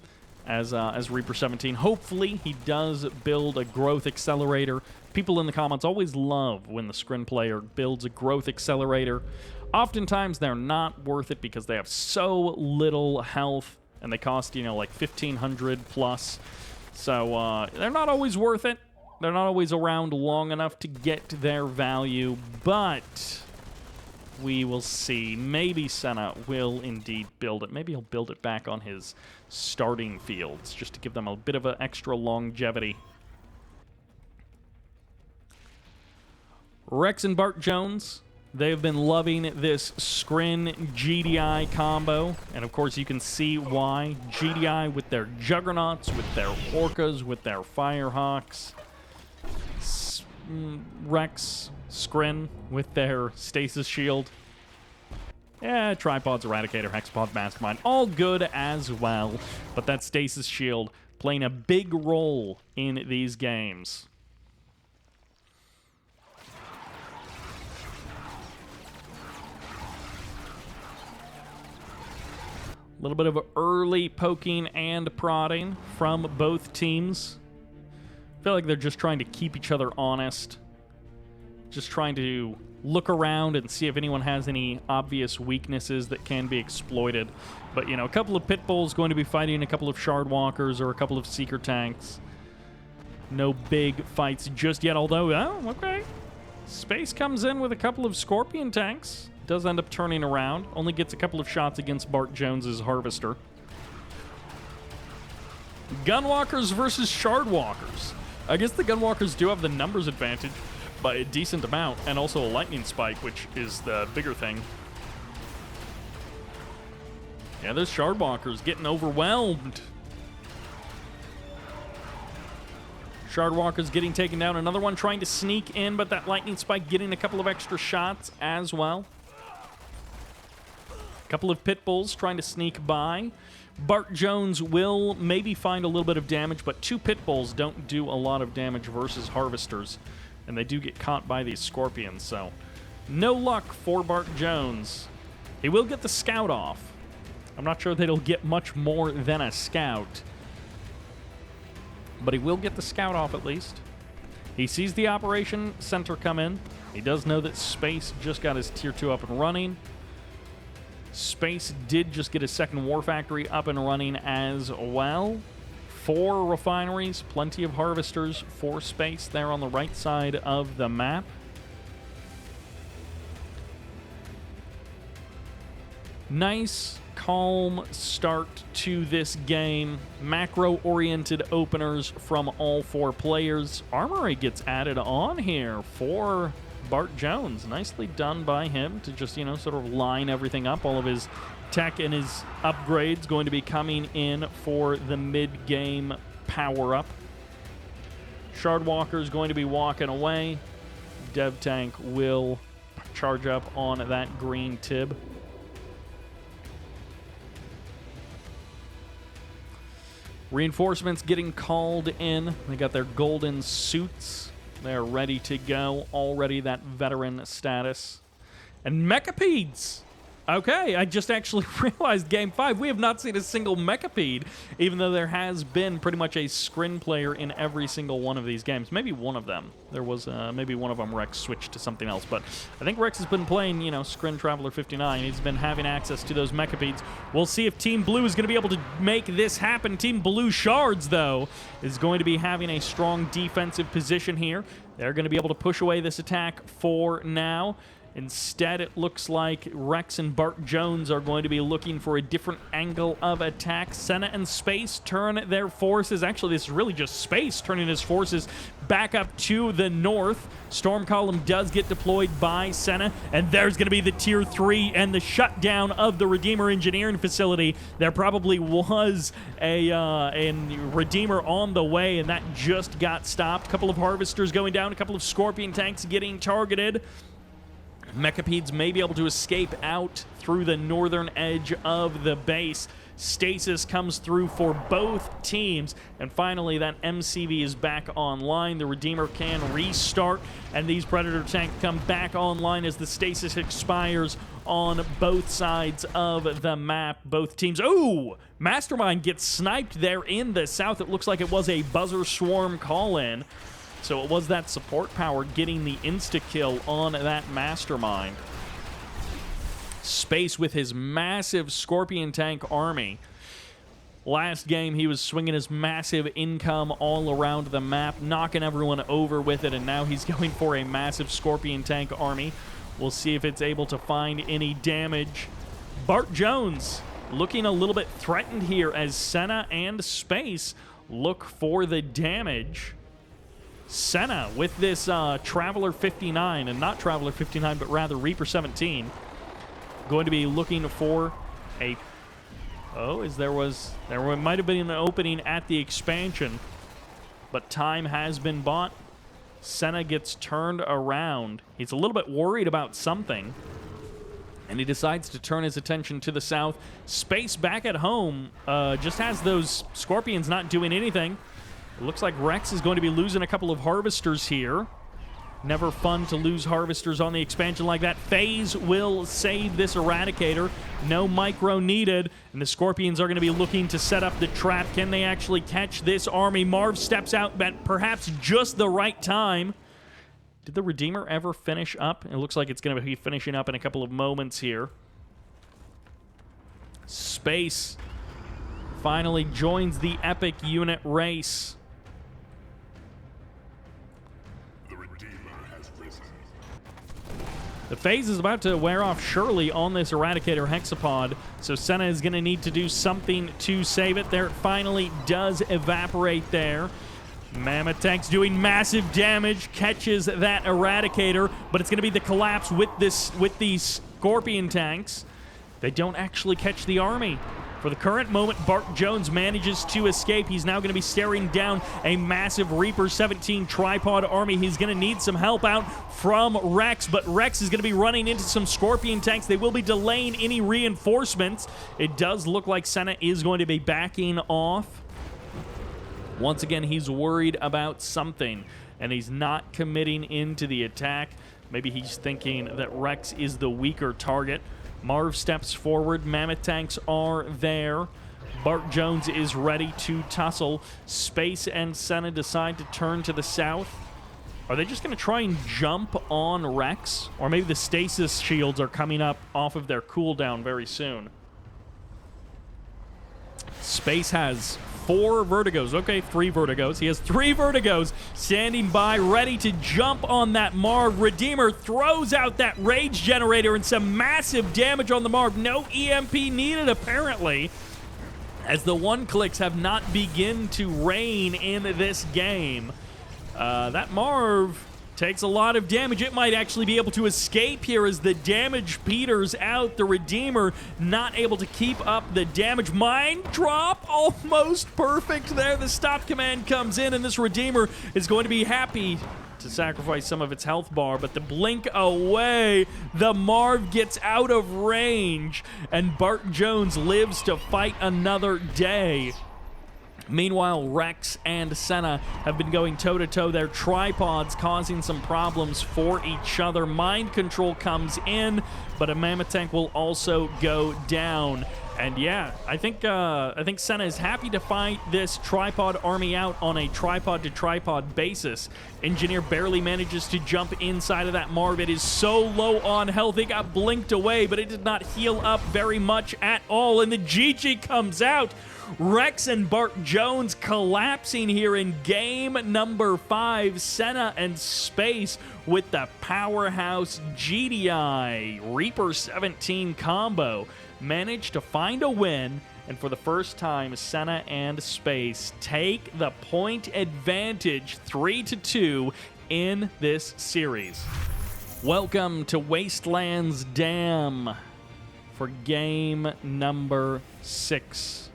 as Reaper 17. Hopefully, he does build a growth accelerator. People in the comments always love when the Scrin player builds a growth accelerator. Oftentimes, they're not worth it because they have so little health, and they cost, like 1,500 plus. So, they're not always worth it. They're not always around long enough to get their value, but we will see. Maybe Senna will indeed build it. Maybe he'll build it back on his starting fields, just to give them a bit of an extra longevity. Rex and Bartjones, they've been loving this Scrin GDI combo, and of course you can see why. GDI with their Juggernauts, with their Orcas, with their Firehawks. Rex, Scrin with their Stasis Shield. Yeah, Tripods, Eradicator, Hexapod, Mastermind, all good as well. But that Stasis Shield playing a big role in these games. A little bit of early poking and prodding from both teams. I feel like they're just trying to keep each other honest. Just trying to look around and see if anyone has any obvious weaknesses that can be exploited. But, a couple of Pit Bulls going to be fighting a couple of Shardwalkers or a couple of Seeker tanks. No big fights just yet, although, okay. Space comes in with a couple of Scorpion tanks. Does end up turning around. Only gets a couple of shots against Bartjones' Harvester. Gunwalkers versus Shardwalkers. I guess the Gunwalkers do have the numbers advantage by a decent amount, and also a lightning spike, which is the bigger thing. Yeah, those Shardwalkers getting overwhelmed. Shardwalker's getting taken down. Another one trying to sneak in, but that lightning spike getting a couple of extra shots as well. A couple of Pit Bulls trying to sneak by. Bartjones will maybe find a little bit of damage, but 2 Pit Bulls don't do a lot of damage versus Harvesters. And they do get caught by these Scorpions, so no luck for Bartjones. He will get the Scout off. I'm not sure that he'll get much more than a Scout, but he will get the Scout off at least. He sees the operation center come in. He does know that Space just got his tier 2 up and running. Space did just get his second war factory up and running as well. 4 refineries, plenty of harvesters for Space there on the right side of the map. Nice, calm start to this game. Macro-oriented openers from all 4 players. Armory gets added on here for Bartjones. Nicely done by him to just, sort of line everything up. All of his tech and his upgrades going to be coming in for the mid-game power-up. Shardwalker is going to be walking away. Dev Tank will charge up on that green tib. Reinforcements getting called in. They got their golden suits. They're ready to go. Already that veteran status. And Mechapeds. Okay, I just actually realized Game 5, we have not seen a single Mechapede, even though there has been pretty much a Scrin player in every single one of these games. Maybe one of them. There was, maybe one of them Rex switched to something else, but I think Rex has been playing, Scrin Traveler 59. He's been having access to those Mechapedes. We'll see if Team Blue is going to be able to make this happen. Team Blue Shards, though, is going to be having a strong defensive position here. They're going to be able to push away this attack for now. Instead, it looks like Rex and Bartjones are going to be looking for a different angle of attack. Senna and Space turn their forces. Actually, this is really just Space turning his forces back up to the north. Storm Column does get deployed by Senna, and there's going to be the Tier 3 and the shutdown of the Redeemer Engineering Facility. There probably was a Redeemer on the way, and that just got stopped. A couple of Harvesters going down, a couple of Scorpion tanks getting targeted. Mechapedes may be able to escape out through the northern edge of the base. Stasis comes through for both teams. And finally, that MCV is back online. The Redeemer can restart, and these Predator tanks come back online as the stasis expires on both sides of the map. Both teams. Ooh! Mastermind gets sniped there in the south. It looks like it was a Buzzer Swarm call-in. So it was that support power getting the insta-kill on that Mastermind. Space with his massive Scorpion tank army. Last game, he was swinging his massive income all around the map, knocking everyone over with it, and now he's going for a massive Scorpion tank army. We'll see if it's able to find any damage. Bartjones looking a little bit threatened here as Senna and Space look for the damage. Senna with this Traveler 59, and not Traveler 59, but rather Reaper 17, going to be looking for a... Oh, there might have been an opening at the expansion, but time has been bought. Senna gets turned around. He's a little bit worried about something, and he decides to turn his attention to the south. Space back at home just has those Scorpions not doing anything. It looks like Rex is going to be losing a couple of Harvesters here. Never fun to lose Harvesters on the expansion like that. FaZe will save this Eradicator. No micro needed. And the Scorpions are going to be looking to set up the trap. Can they actually catch this army? Marv steps out at perhaps just the right time. Did the Redeemer ever finish up? It looks like it's going to be finishing up in a couple of moments here. Space finally joins the epic unit race. The phase is about to wear off surely on this Eradicator Hexapod, so Senna is going to need to do something to save it. There it finally does evaporate there. Mammoth Tank's doing massive damage, catches that Eradicator, but it's going to be the collapse with these Scorpion tanks. They don't actually catch the army. For the current moment, Bartjones manages to escape. He's now going to be staring down a massive Reaper 17 tripod army. He's going to need some help out from Rex, but Rex is going to be running into some Scorpion tanks. They will be delaying any reinforcements. It does look like Senna is going to be backing off. Once again, he's worried about something, and he's not committing into the attack. Maybe he's thinking that Rex is the weaker target. Marv steps forward. Mammoth tanks are there. Bartjones is ready to tussle. Space and Senna decide to turn to the south. Are they just going to try and jump on Rex? Or maybe the stasis shields are coming up off of their cooldown very soon. Space has 4 vertigos. Okay, 3 vertigos. He has 3 vertigos standing by, ready to jump on that Marv. Redeemer throws out that rage generator and some massive damage on the Marv. No EMP needed, apparently, as the one-clicks have not begun to reign in this game. That Marv takes a lot of damage. It might actually be able to escape here as the damage peters out. The Redeemer not able to keep up the damage. Mind drop, almost perfect there. The stop command comes in, and this Redeemer is going to be happy to sacrifice some of its health bar, but the blink away, the Marv gets out of range, and Bartjones lives to fight another day. Meanwhile, Rex and Senna have been going toe-to-toe. Their tripods causing some problems for each other. Mind control comes in, but a Mammoth Tank will also go down. And yeah, I think Senna is happy to fight this tripod army out on a tripod-to-tripod basis. Engineer barely manages to jump inside of that Marv. It is so low on health. It got blinked away, but it did not heal up very much at all. And the GG comes out. Rex and Bartjones collapsing here in game number 5. Senna and Space with the powerhouse GDI Reaper 17 combo managed to find a win, and for the first time, Senna and Space take the point advantage 3-2 in this series. Welcome to Wasteland's Dam for game number 6.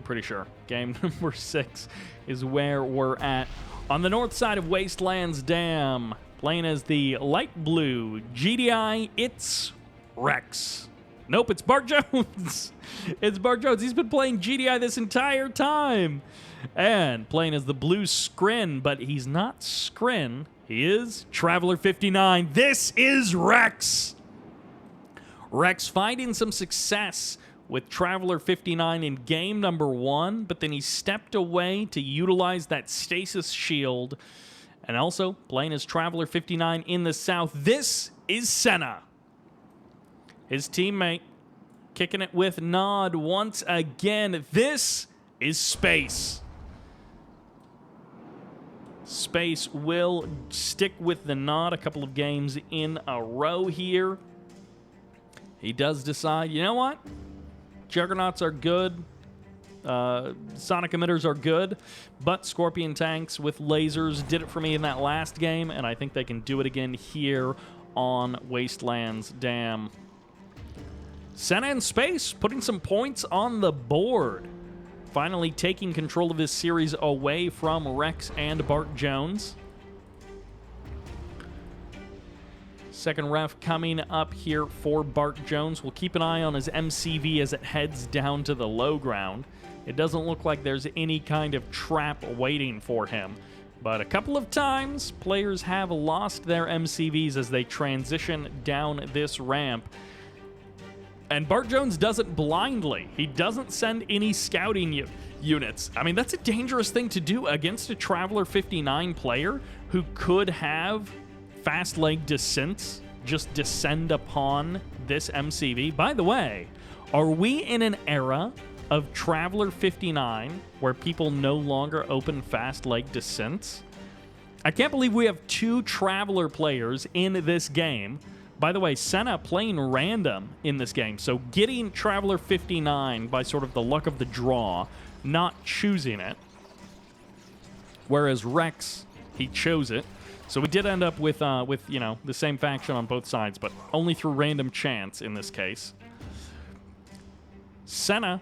Pretty sure game number 6 is where we're at. On the north side of Wasteland's Dam, playing as the light blue GDI, it's Rex. Nope, it's Bartjones. It's Bartjones. He's been playing GDI this entire time. And playing as the blue Scrin, but he's not Scrin. He is Traveler 59. This is Rex. Rex finding some success with Traveler 59 in game number 1, but then he stepped away to utilize that stasis shield, and also playing as Traveler 59 in the south. This is Senna. His teammate kicking it with Nod once again. This is Space. Space will stick with the Nod a couple of games in a row here. He does decide, you know what? Juggernauts are good. Sonic emitters are good, but Scorpion tanks with lasers did it for me in that last game, and I think they can do it again here on Wasteland's Dam. Senna and Space putting some points on the board. Finally taking control of this series away from Rex and Bartjones. Second ref coming up here for Bartjones. We'll keep an eye on his MCV as it heads down to the low ground. It doesn't look like there's any kind of trap waiting for him. But a couple of times, players have lost their MCVs as they transition down this ramp. And Bartjones does it blindly. He doesn't send any scouting units. I mean, that's a dangerous thing to do against a Traveler 59 player who could have fast leg descents just descend upon this MCV. By the way, are we in an era of Traveler 59 where people no longer open fast leg descents? I can't believe we have 2 Traveler players in this game. By the way, Senna playing random in this game, so getting Traveler 59 by sort of the luck of the draw, not choosing it. Whereas Rex, he chose it. So we did end up with you know, the same faction on both sides, but only through random chance in this case. Senna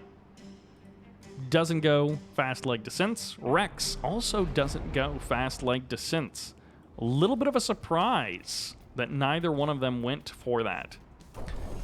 doesn't go fast leg descents. Rex also doesn't go fast leg descents. A little bit of a surprise that neither one of them went for that.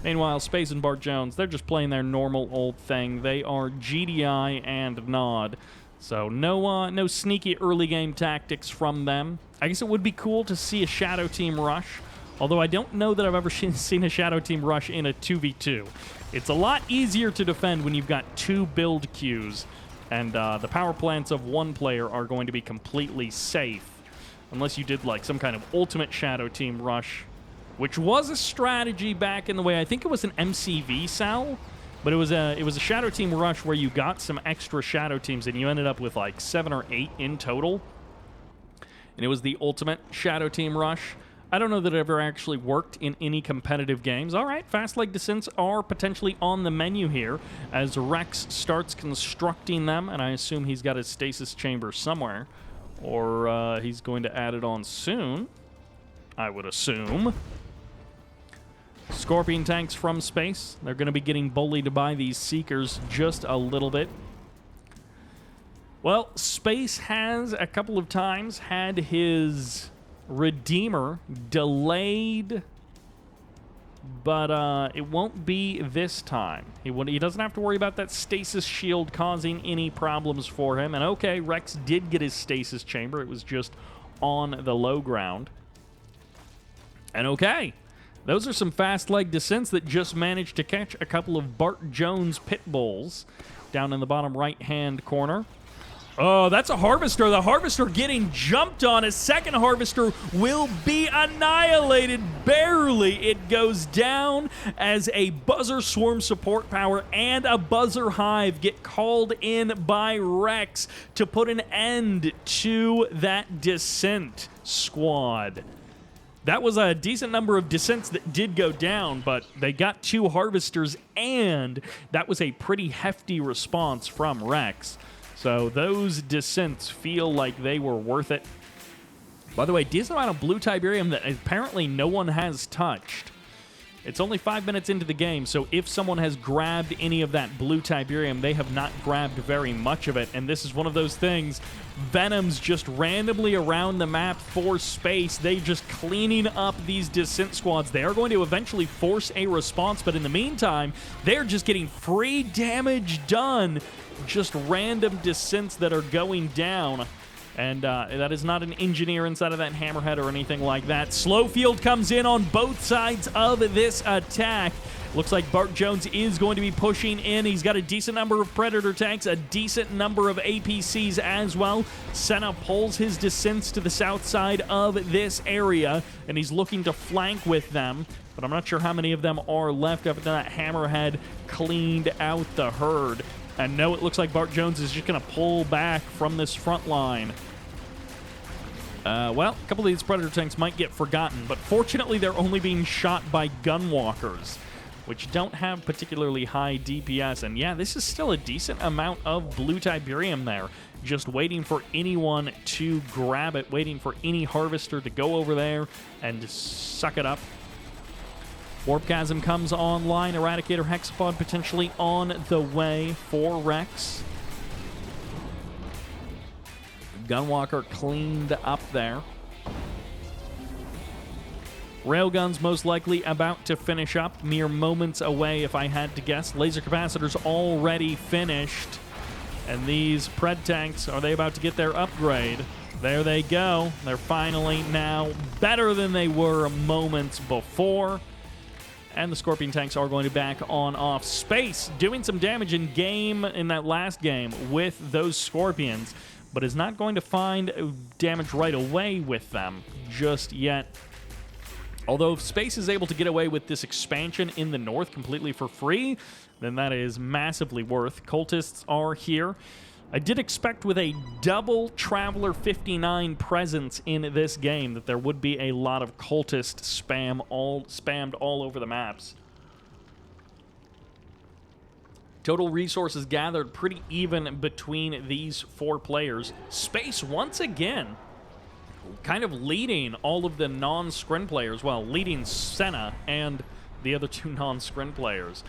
Meanwhile, Space and Bartjones, they're just playing their normal old thing. They are GDI and Nod. So no sneaky early game tactics from them. I guess it would be cool to see a Shadow Team rush, although I don't know that I've ever seen a Shadow Team rush in a 2v2. It's a lot easier to defend when you've got 2 build queues, and the power plants of one player are going to be completely safe. unless you did like some kind of ultimate Shadow Team rush, which was a strategy back in the way. I think it was an MCV cell, but it was a Shadow Team rush where you got some extra Shadow Teams and you ended up with like 7 or 8 in total. And it was the ultimate Shadow Team rush. I don't know that it ever actually worked in any competitive games. All right, fast leg descents are potentially on the menu here as Rex starts constructing them, and I assume he's got his stasis chamber somewhere, or he's going to add it on soon, I would assume. Scorpion tanks from space. They're going to be getting bullied by these Seekers just a little bit. Well, Space has a couple of times had his Redeemer delayed, but it won't be this time. He doesn't have to worry about that stasis shield causing any problems for him. And okay, Rex did get his stasis chamber. It was just on the low ground. And okay, those are some fast leg descents that just managed to catch a couple of Bartjones pit bulls down in the bottom right-hand corner. Oh, that's a Harvester. The Harvester getting jumped on. A second Harvester will be annihilated. Barely. It goes down as a Buzzer Swarm support power and a Buzzer Hive get called in by Rex to put an end to that descent squad. That was a decent number of descents that did go down, but they got 2 Harvesters, and that was a pretty hefty response from Rex. So those descents feel like they were worth it. By the way, decent amount of blue Tiberium that apparently no one has touched. It's only 5 minutes into the game, so if someone has grabbed any of that blue Tiberium, they have not grabbed very much of it. And this is one of those things. Venom's just randomly around the map for Space. They just cleaning up these descent squads. They are going to eventually force a response, but in the meantime, they're just getting free damage done. Just random descents that are going down. And that is not an engineer inside of that hammerhead or anything like that. Slowfield comes in on both sides of this attack. Looks like Bartjones is going to be pushing in. He's got a decent number of Predator tanks, a decent number of APCs as well. Senna pulls his descents to the south side of this area, and he's looking to flank with them. But I'm not sure how many of them are left after that hammerhead cleaned out the herd. And no, it looks like Bartjones is just going to pull back from this front line. Well, a couple of these Predator tanks might get forgotten, but fortunately they're only being shot by Gunwalkers, which don't have particularly high DPS. And yeah, this is still a decent amount of blue Tiberium there, just waiting for anyone to grab it, waiting for any Harvester to go over there and just suck it up. Warp Chasm comes online. Eradicator Hexapod potentially on the way for Rex. Gunwalker cleaned up there. Railguns most likely about to finish up. Mere moments away if I had to guess. Laser Capacitors already finished. And these Pred tanks, are they about to get their upgrade? There they go. They're finally now better than they were moments before. And the Scorpion tanks are going to back on off. Space doing some damage in that last game with those Scorpions, but is not going to find damage right away with them just yet. Although if Space is able to get away with this expansion in the north completely for free, then that is massively worth. Cultists are here. I did expect with a double Traveler 59 presence in this game that there would be a lot of Cultist spammed all over the maps. Total resources gathered pretty even between these 4 players. Space, once again, kind of leading all of the non-Scrin players. Well, leading Senna and the other 2 non-Scrin players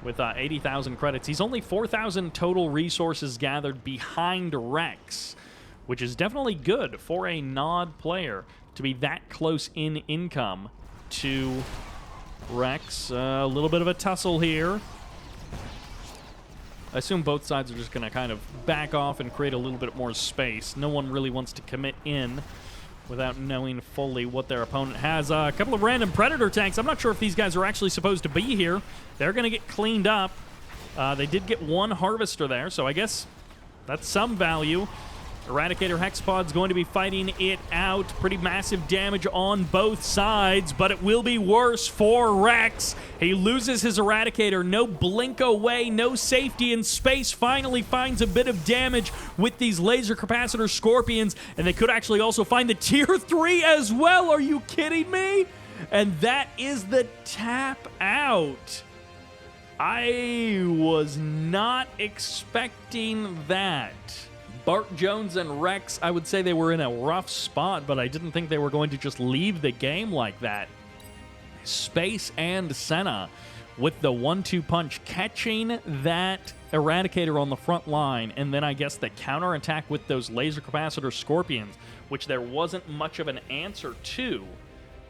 with 80,000 credits. He's only 4,000 total resources gathered behind Rex, which is definitely good for a Nod player to be that close in income to Rex. A little bit of a tussle here. I assume both sides are just going to kind of back off and create a little bit more space. No one really wants to commit in without knowing fully what their opponent has. A couple of random Predator tanks. I'm not sure if these guys are actually supposed to be here. They're going to get cleaned up. They did get 1 Harvester there, so I guess that's some value. Eradicator Hexpod's going to be fighting it out. Pretty massive damage on both sides, but it will be worse for Rex. He loses his Eradicator. No blink away, no safety in space. Finally finds a bit of damage with these laser capacitor scorpions, and they could actually also find the tier 3 as well. Are you kidding me? And that is the tap out. I was not expecting that. Bartjones and Rex, I would say they were in a rough spot, but I didn't think they were going to just leave the game like that. Space and Senna with the 1-2 punch, catching that Eradicator on the front line, and then I guess the counterattack with those laser capacitor scorpions, which there wasn't much of an answer to,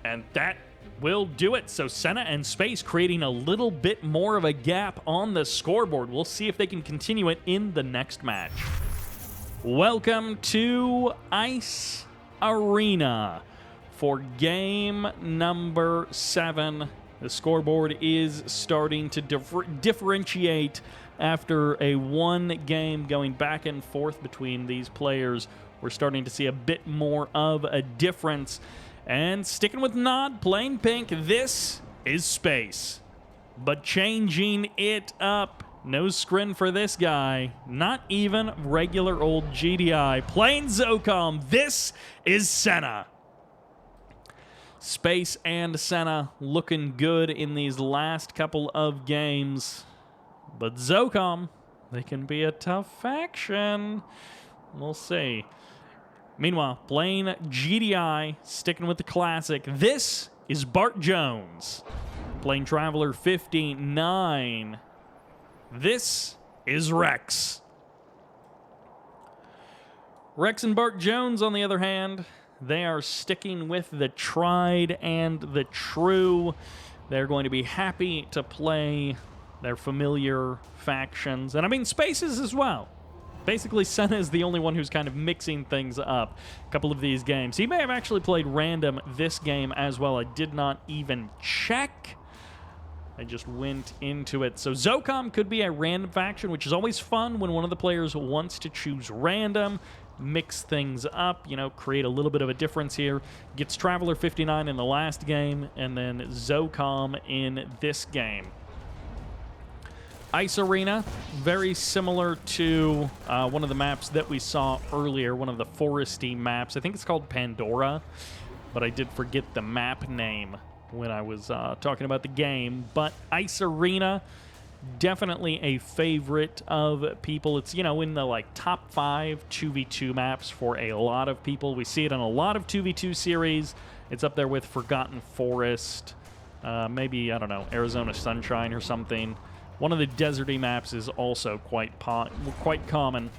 and that will do it. So Senna and Space creating a little bit more of a gap on the scoreboard. We'll see if they can continue it in the next match. Welcome to Ice Arena for game number 7. The scoreboard is starting to differentiate after a one game going back and forth between these players. We're starting to see a bit more of a difference. And sticking with Nod, playing pink, this is Space. But changing it up. No scrin for this guy. Not even regular old GDI. Playing Zocom. This is Senna. Space and Senna looking good in these last couple of games. But Zocom, they can be a tough faction. We'll see. Meanwhile, playing GDI, sticking with the classic. This is Bartjones. Playing Traveler 59. This is Rex. Rex and Bartjones, on the other hand, they are sticking with the tried and the true. They're going to be happy to play their familiar factions. And I mean, Spaces as well. Basically, Senna is the only one who's kind of mixing things up a couple of these games. He may have actually played random this game as well. I did not even check. I just went into it. So Zocom could be a random faction, which is always fun when one of the players wants to choose random, mix things up, you know, create a little bit of a difference here. Gets Traveler 59 in the last game, and then Zocom in this game. Ice Arena, very similar to one of the maps that we saw earlier, one of the foresty maps. I think it's called Pandora, but I did forget the map name when I was talking about the game. But Ice Arena, definitely a favorite of people. It's, you know, in the like top 5 2v2 maps for a lot of people. We see it on a lot of 2v2 series. It's up there with Forgotten Forest, maybe, I don't know, Arizona Sunshine or something. One of the deserty maps is also quite common.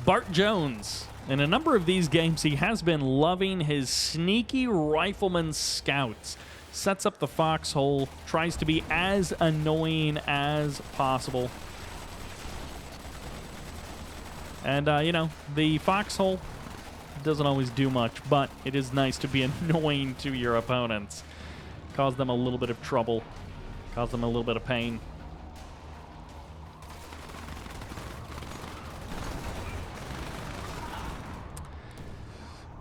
Bartjones. In a number of these games, he has been loving his sneaky rifleman scouts. Sets up the foxhole, tries to be as annoying as possible. And, you know, the foxhole doesn't always do much, but it is nice to be annoying to your opponents. Cause them a little bit of trouble. Cause them a little bit of pain.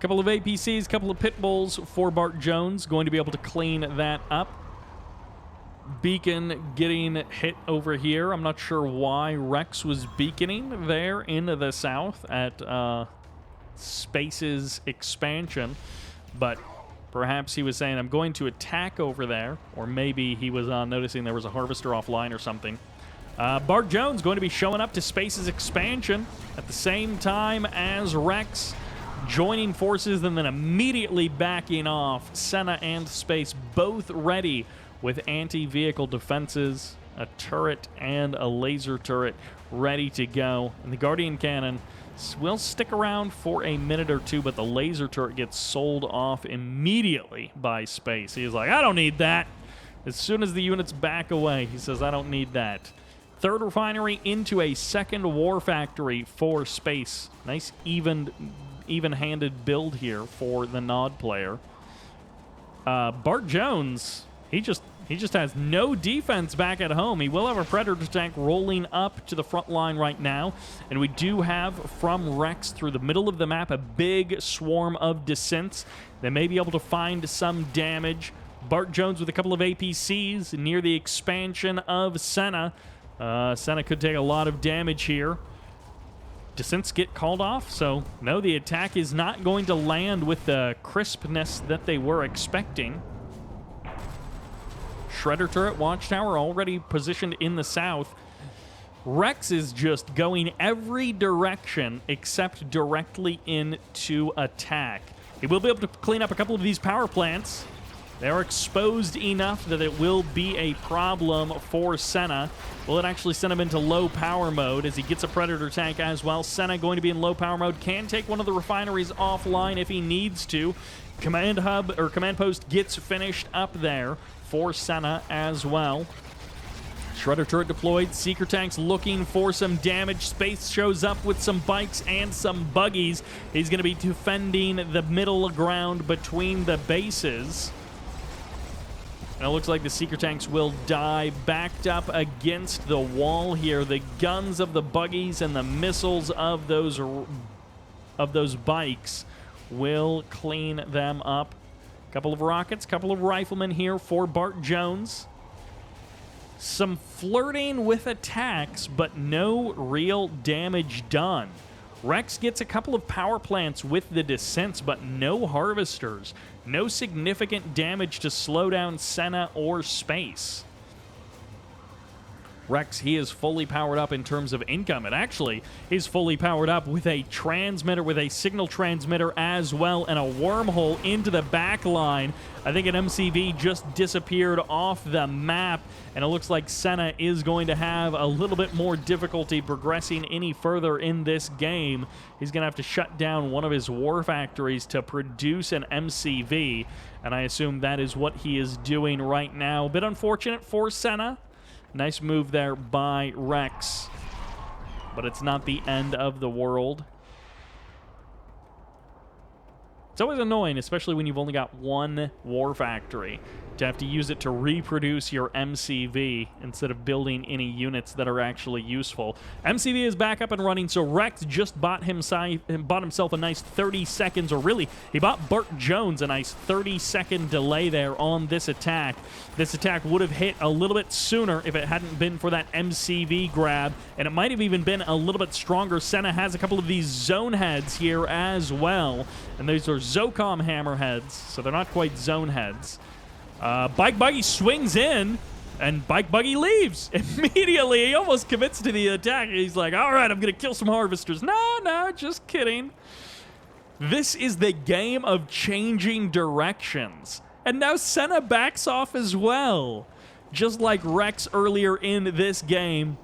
Couple of APCs, couple of pit bulls for Bartjones. Going to be able to clean that up. Beacon getting hit over here. I'm not sure why Rex was beaconing there in the south at Space's expansion, but perhaps he was saying, I'm going to attack over there, or maybe he was noticing there was a harvester offline or something. Bartjones going to be showing up to Space's expansion at the same time as Rex, joining forces and then immediately backing off. Senna and Space both ready with anti-vehicle defenses, a turret and a laser turret ready to go. And the Guardian Cannon will stick around for a minute or two, but the laser turret gets sold off immediately by Space. He's like, I don't need that. As soon as the units back away, he says, I don't need that. Third refinery into a second war factory for Space. Nice even-handed build here for the Nod player. Bartjones, he just He just has no defense back at home. He will have a Predator tank rolling up to the front line right now. And we do have from Rex through the middle of the map a big swarm of descents. They may be able to find some damage. Bartjones with a couple of APCs near the expansion of Senna. Senna could take a lot of damage here. Descents get called off, so no, the attack is not going to land with the crispness that they were expecting. Shredder turret watchtower already positioned in the south. Rex is just going every direction except directly into attack. He will be able to clean up a couple of these power plants. They're exposed enough that it will be a problem for Senna. Will it actually send him into low power mode as he gets a Predator tank as well? Senna going to be in low power mode. Can take one of the refineries offline if he needs to. Command hub or command post gets finished up there for Senna as well. Shredder turret deployed. Seeker tanks looking for some damage. Space shows up with some bikes and some buggies. He's going to be defending the middle ground between the bases. And it looks like the Seeker tanks will die backed up against the wall here. The guns of the buggies and the missiles of those bikes will clean them up. Couple of rockets, couple of riflemen here for Bartjones. Some flirting with attacks, but no real damage done. Rex gets a couple of power plants with the descents, but no harvesters. No significant damage to slow down Senna or Space. Rex, he is fully powered up in terms of income. And actually, he's fully powered up with a transmitter, with a signal transmitter as well, and a wormhole into the back line. I think an MCV just disappeared off the map, and it looks like Senna is going to have a little bit more difficulty progressing any further in this game. He's going to have to shut down one of his war factories to produce an MCV, and I assume that is what he is doing right now. A bit unfortunate for Senna. Nice move there by Rex, but it's not the end of the world. It's always annoying, especially when you've only got one war factory, to have to use it to reproduce your MCV instead of building any units that are actually useful. MCV is back up and running, so Rex just bought himself a nice 30 seconds, or really, he bought Bartjones a nice 30-second delay there on this attack. This attack would have hit a little bit sooner if it hadn't been for that MCV grab, and it might have even been a little bit stronger. Senna has a couple of these zone heads here as well, and these are Zocom hammerheads, so they're not quite zone heads. Bike Buggy swings in, and Bike Buggy leaves immediately. He almost commits to the attack. He's like, all right, I'm going to kill some harvesters. No, just kidding. This is the game of changing directions. And now Senna backs off as well. Just like Rex earlier in this game,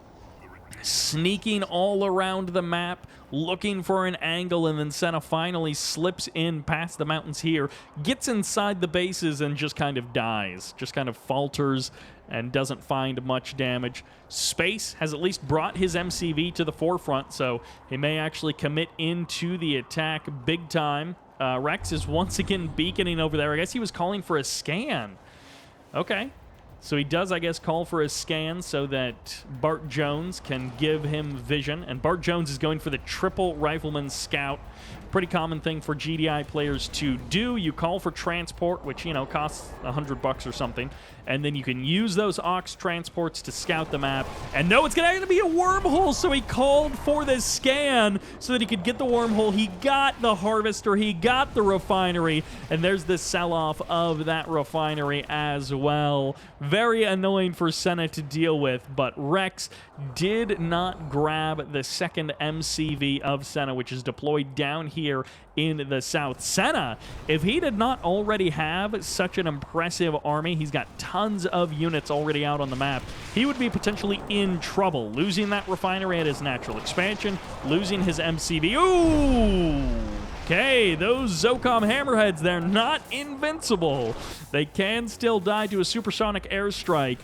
sneaking all around the map, looking for an angle, and then Senna finally slips in past the mountains here, gets inside the bases, and just kind of dies. Just kind of falters and doesn't find much damage. Space has at least brought his MCV to the forefront, so he may actually commit into the attack big time. Rex is once again beaconing over there. I guess he was calling for a scan. Okay. So he does, I guess, call for a scan so that Bartjones can give him vision. And Bartjones is going for the triple rifleman scout. Pretty common thing for GDI players to do. You call for transport, which, you know, costs $100 or something. And then you can use those aux transports to scout the map. And no, it's going to be a wormhole, so he called for this scan so that he could get the wormhole. He got the harvester, he got the refinery, and there's the sell-off of that refinery as well. Very annoying for Senna to deal with, but Rex did not grab the second MCV of Senna, which is deployed down here in the south. Senna, if he did not already have such an impressive army, he's got tons of units already out on the map, he would be potentially in trouble. Losing that refinery at his natural expansion, losing his MCV. Ooh! Okay, those Zocom hammerheads, they're not invincible. They can still die to a supersonic airstrike.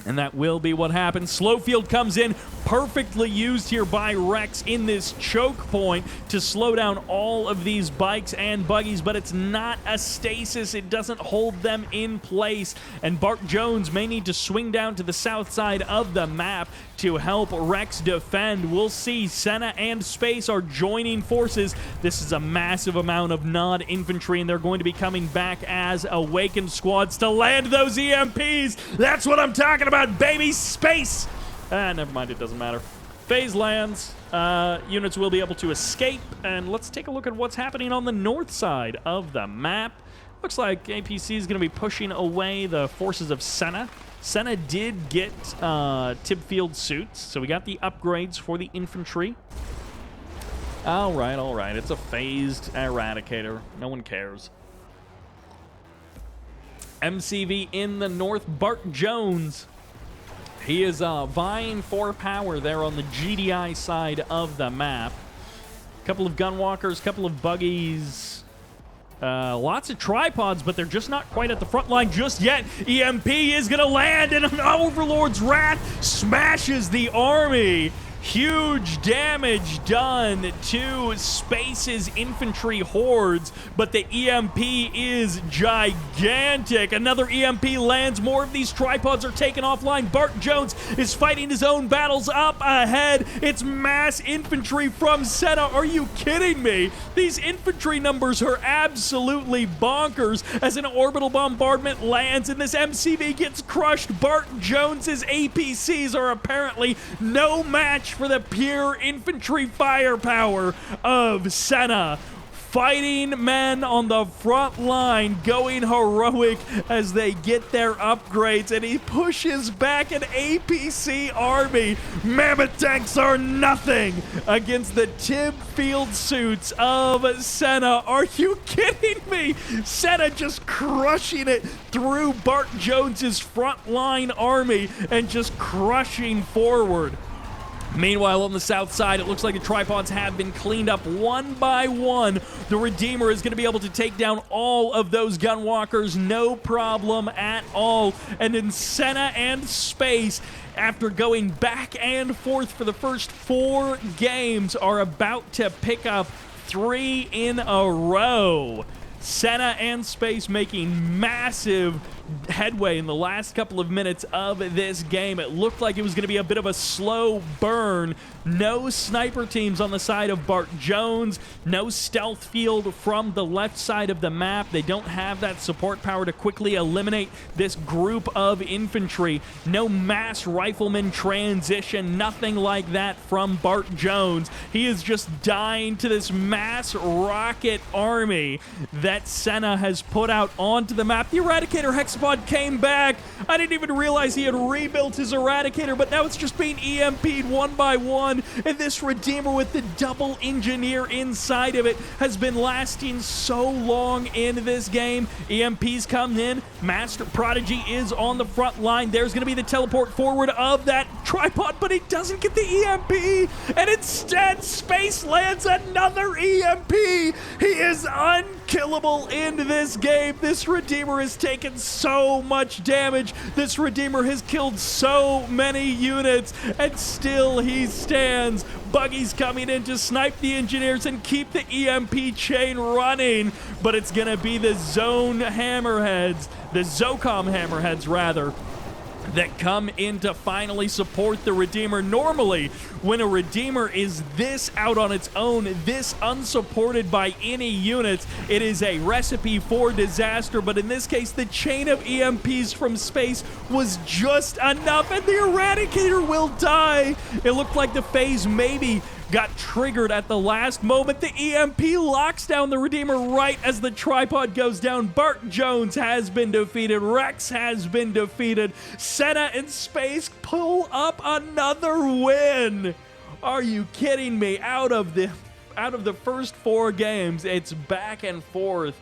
And that will be what happens. Slowfield comes in, perfectly used here by Rex in this choke point to slow down all of these bikes and buggies, but it's not a stasis. It doesn't hold them in place. And Bartjones may need to swing down to the south side of the map to help Rex defend. We'll see. Senna and Space are joining forces. This is a massive amount of Nod infantry, and they're going to be coming back as awakened squads to land those EMPs. That's what I'm talking about, baby. Space. Never mind, it doesn't matter. Phase lands. Units will be able to escape, and let's take a look at what's happening on the north side of the map. Looks like APC is going to be pushing away the forces of Senna. Senna did get tib field suits, so we got the upgrades for the infantry. All right. It's a phased Eradicator. No one cares. MCV in the north. Bartjones. He is vying for power there on the GDI side of the map. A couple of gunwalkers, couple of buggies. Lots of tripods, but they're just not quite at the front line just yet. EMP is going to land, and an Overlord's Wrath smashes the army. Huge damage done to Space's infantry hordes, but the EMP is gigantic. Another EMP lands. More of these tripods are taken offline. Bartjones is fighting his own battles up ahead. It's mass infantry from Senna. Are you kidding me? These infantry numbers are absolutely bonkers as an orbital bombardment lands and this MCV gets crushed. Bartjones's APCs are apparently no match for the pure infantry firepower of Senna. Fighting men on the front line going heroic as they get their upgrades, and he pushes back an APC army. Mammoth tanks are nothing against the tib field suits of Senna. Are you kidding me? Senna just crushing it through Bartjones's front line army and just crushing forward. Meanwhile, on the south side, it looks like the tripods have been cleaned up one by one. The Redeemer is going to be able to take down all of those gunwalkers, no problem at all. And then Senna and Space, after going back and forth for the first 4 games, are about to pick up 3 in a row. Senna and Space making massive headway in the last couple of minutes of this game. It looked like it was going to be a bit of a slow burn. No sniper teams on the side of Bartjones. No stealth field from the left side of the map. They don't have that support power to quickly eliminate this group of infantry. No mass rifleman transition. Nothing like that from Bartjones. He is just dying to this mass rocket army that Senna has put out onto the map. The Eradicator Hexapod came back. I didn't even realize he had rebuilt his Eradicator, but now it's just being EMP'd one by one, and this Redeemer with the double engineer inside of it has been lasting so long in this game. EMPs come in. Master Prodigy is on the front line. There's going to be the teleport forward of that tripod, but he doesn't get the EMP, and instead Space lands another EMP. He is unkillable in this game. This Redeemer has taken so much damage. This Redeemer has killed so many units, and still he stands. Buggy's coming in to snipe the engineers and keep the EMP chain running, but it's going to be the Zone Hammerheads, the Zocom Hammerheads rather, that come in to finally support the Redeemer. Normally, when a Redeemer is this out on its own, this unsupported by any units, it is a recipe for disaster, but in this case, the chain of EMPs from Space was just enough, and the Eradicator will die. It looked like the phase maybe got triggered at the last moment. The EMP locks down the Redeemer right as the tripod goes down. Bartjones has been defeated. Rex has been defeated. Senna and Space pull up another win. Are you kidding me? Out of the first 4 games, it's back and forth.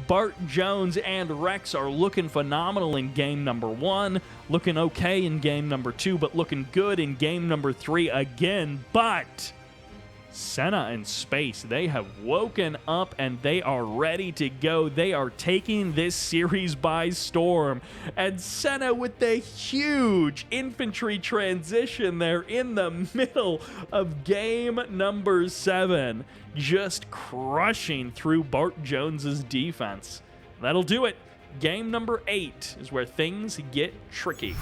Bartjones and Rex are looking phenomenal in game number 1, looking okay in game number 2, but looking good in game number 3 again. But Senna and Space, they have woken up and they are ready to go. They are taking this series by storm. And Senna with the huge infantry transition there in the middle of game number 7, just crushing through Bartjones' defense. That'll do it. Game number 8 is where things get tricky.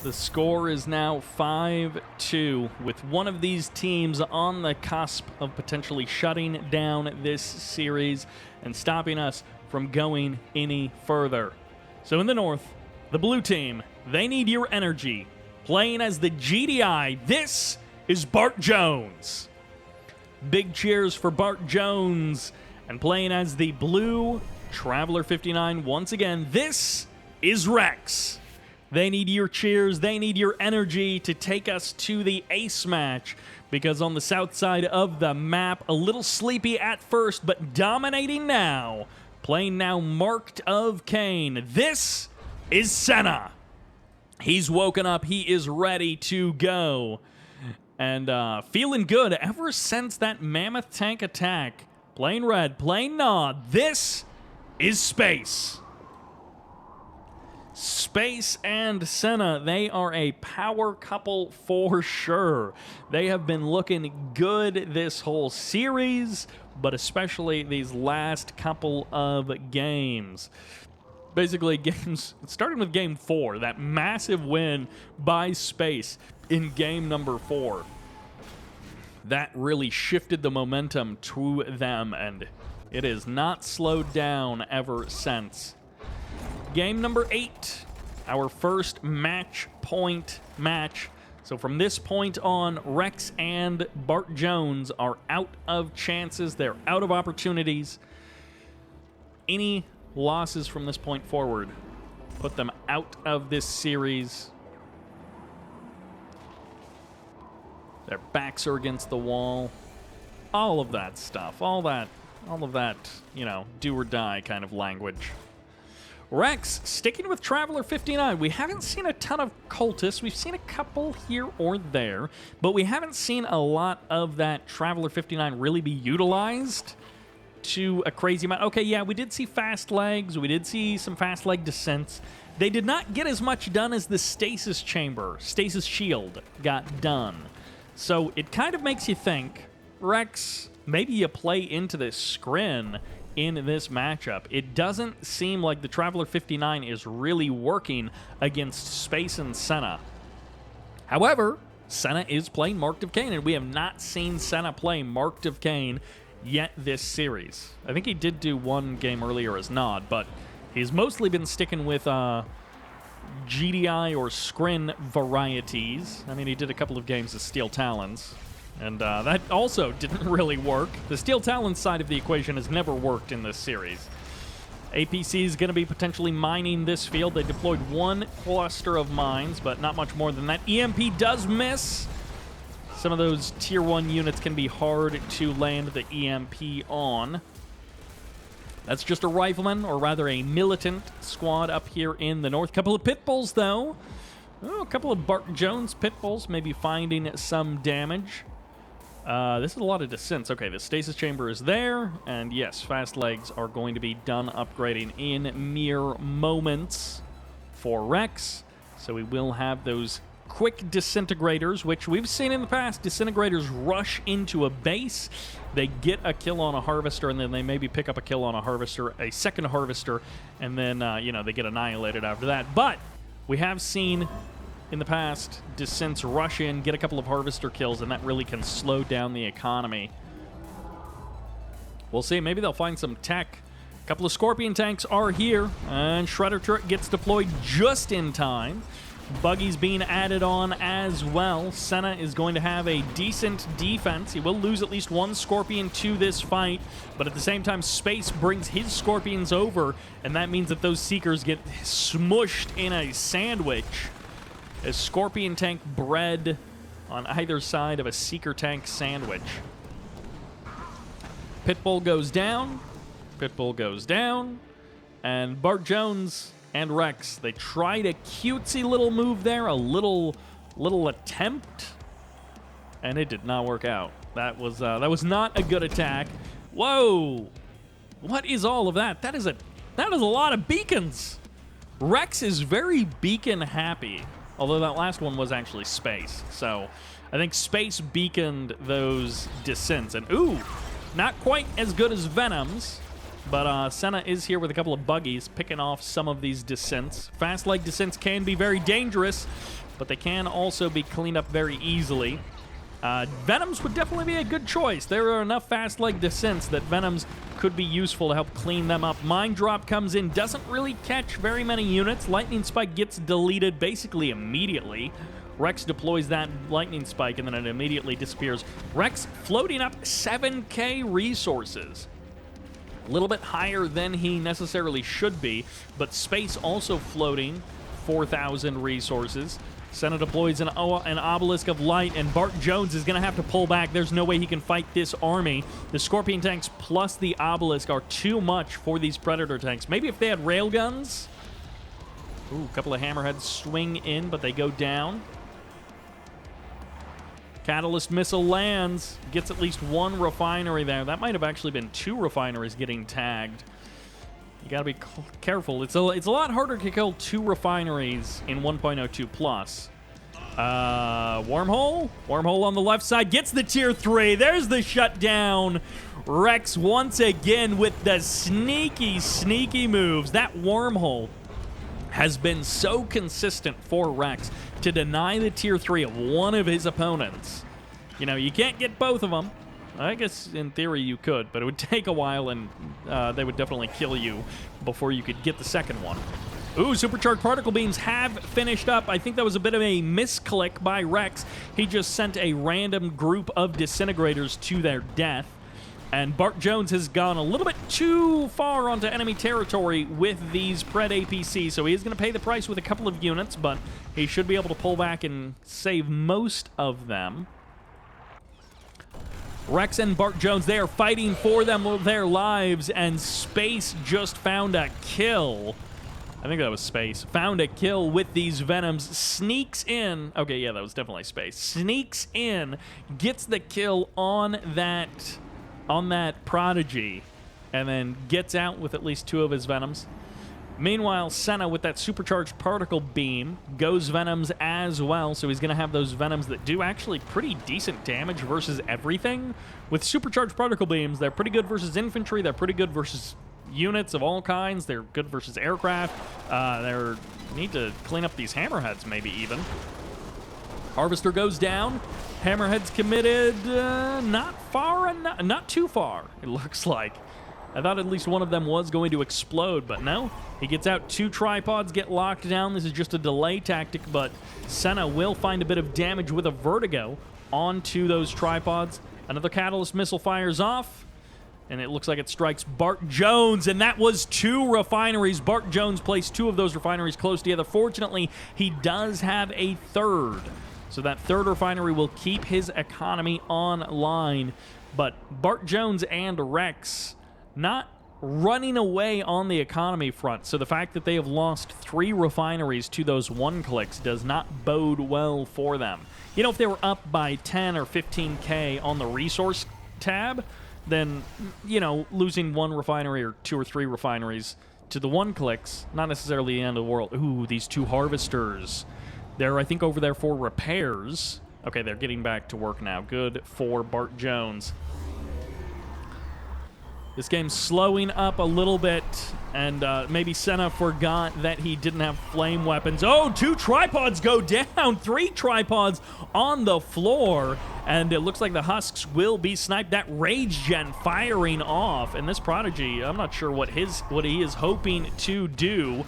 The score is now 5-2, with one of these teams on the cusp of potentially shutting down this series and stopping us from going any further. So in the north, the blue team, they need your energy. Playing as the GDI, this is Bartjones. Big cheers for Bartjones. And playing as the blue Traveler 59, once again, this is Rex. They need your cheers, they need your energy to take us to the ace match, because on the south side of the map, a little sleepy at first, but dominating now, playing now marked of Kane. This is Senna. He's woken up, he is ready to go, and feeling good ever since that mammoth tank attack. Playing red, playing nod, this is Space. Space and Senna, they are a power couple for sure. They have been looking good this whole series, but especially these last couple of games. Basically, starting with game 4, that massive win by Space in game number 4. That really shifted the momentum to them, and it has not slowed down ever since. Game number 8, our first match point match. So from this point on, Rex and Bartjones are out of chances. They're out of opportunities. Any losses from this point forward put them out of this series. Their backs are against the wall. All of that stuff. All of that, you know, do or die kind of language. Rex, sticking with Traveler 59, we haven't seen a ton of cultists. We've seen a couple here or there, but we haven't seen a lot of that Traveler 59 really be utilized to a crazy amount. Okay, yeah, we did see fast legs. We did see some fast leg descents. They did not get as much done as the stasis chamber, stasis shield got done. So it kind of makes you think, Rex, maybe you play into this scrin in this matchup. It doesn't seem like the Traveler 59 is really working against Space and Senna. However, Senna is playing Marked of Kane, and we have not seen Senna play Marked of Kane yet this series. I think he did do one game earlier as Nod, but he's mostly been sticking with GDI or Scrin varieties. I mean, he did a couple of games as Steel Talons, and that also didn't really work. The Steel Talon side of the equation has never worked in this series. APC is going to be potentially mining this field. They deployed one cluster of mines, but not much more than that. EMP does miss. Some of those Tier 1 units can be hard to land the EMP on. That's just a rifleman, or rather a militant squad up here in the north. Couple of pit bulls, though. Oh, a couple of Bartjones pit bulls maybe finding some damage. This is a lot of descents. Okay, the stasis chamber is there, and yes, fast legs are going to be done upgrading in mere moments for Rex. So we will have those quick disintegrators, which we've seen in the past. Disintegrators rush into a base, they get a kill on a harvester, and then they maybe pick up a kill on a harvester, a second harvester, and then, they get annihilated after that. But we have seen in the past descents rush in, get a couple of harvester kills, and that really can slow down the economy. We'll see. Maybe they'll find some tech. A couple of Scorpion tanks are here, and Shredder turret gets deployed just in time. Buggy's being added on as well. Senna is going to have a decent defense. He will lose at least one Scorpion to this fight, but at the same time, Space brings his Scorpions over, and that means that those Seekers get smushed in a sandwich. A Scorpion tank bread on either side of a Seeker tank sandwich. Pitbull goes down. Pitbull goes down. And Bartjones and Rex, they tried a cutesy little move there, a little attempt and it did not work out. That was not a good attack. Whoa! What is all of that? That is a lot of beacons. Rex is very beacon happy, although that last one was actually space. So I think space beaconed those descents, and ooh, not quite as good as Venom's. But Senna is here with a couple of buggies, picking off some of these descents. Fast leg descents can be very dangerous, but they can also be cleaned up very easily. Venoms would definitely be a good choice. There are enough fast leg descents that Venoms could be useful to help clean them up. Mind Drop comes in, doesn't really catch very many units. Lightning Spike gets deleted basically immediately. Rex deploys that Lightning Spike, and then it immediately disappears. Rex floating up 7K resources. A little bit higher than he necessarily should be, but space also floating 4,000 resources. Senna deploys an obelisk of light, and Bartjones is going to have to pull back. There's no way he can fight this army. The Scorpion tanks plus the obelisk are too much for these Predator tanks. Maybe if they had railguns. Ooh, a couple of hammerheads swing in, but they go down. Catalyst missile lands, gets at least one refinery there. That might have actually been two refineries getting tagged. You gotta be careful. It's a lot harder to kill two refineries in 1.02 plus. Wormhole on the left side gets the tier 3. There's the shutdown. Rex once again with the sneaky moves. That wormhole has been so consistent for Rex to deny the tier 3 of one of his opponents. You know, you can't get both of them. I guess in theory you could, but it would take a while, and they would definitely kill you before you could get the second one. Ooh, Supercharged Particle Beams have finished up. I think that was a bit of a misclick by Rex. He just sent a random group of disintegrators to their death. And Bartjones has gone a little bit too far onto enemy territory with these Pred APCs, so he is going to pay the price with a couple of units, but he should be able to pull back and save most of them. Rex and Bartjones, they are fighting for their lives, and Space just found a kill. I think that was Space. Found a kill with these Venoms. Sneaks in. Okay, yeah, that was definitely Space. Sneaks in, gets the kill on that Prodigy, and then gets out with at least two of his Venoms. Meanwhile, Senna with that Supercharged Particle Beam goes Venoms as well, so he's going to have those Venoms that do actually pretty decent damage versus everything. With Supercharged Particle Beams, they're pretty good versus infantry, they're pretty good versus units of all kinds, they're good versus aircraft, they need to clean up these hammerheads maybe even. Harvester goes down. Hammerhead's committed, not too far, it looks like. I thought at least one of them was going to explode, but no. He gets out, two tripods get locked down. This is just a delay tactic, but Senna will find a bit of damage with a Vertigo onto those tripods. Another Catalyst missile fires off, and it looks like it strikes Bartjones, and that was two refineries. Bartjones placed two of those refineries close together. Fortunately, he does have a third, so that third refinery will keep his economy online. But Bartjones and Rex not running away on the economy front, so the fact that they have lost 3 refineries to those one-clicks does not bode well for them. You know, if they were up by 10 or 15K on the resource tab, then, you know, losing one refinery or 2 or 3 refineries to the one-clicks, not necessarily the end of the world. Ooh, these 2 harvesters. They're, I think, over there for repairs. Okay, they're getting back to work now. Good for Bartjones. This game's slowing up a little bit, and maybe Senna forgot that he didn't have flame weapons. Oh, 2 tripods go down, 3 tripods on the floor, and it looks like the Husks will be sniped. That Rage Gen firing off, and this Prodigy, I'm not sure what he is hoping to do.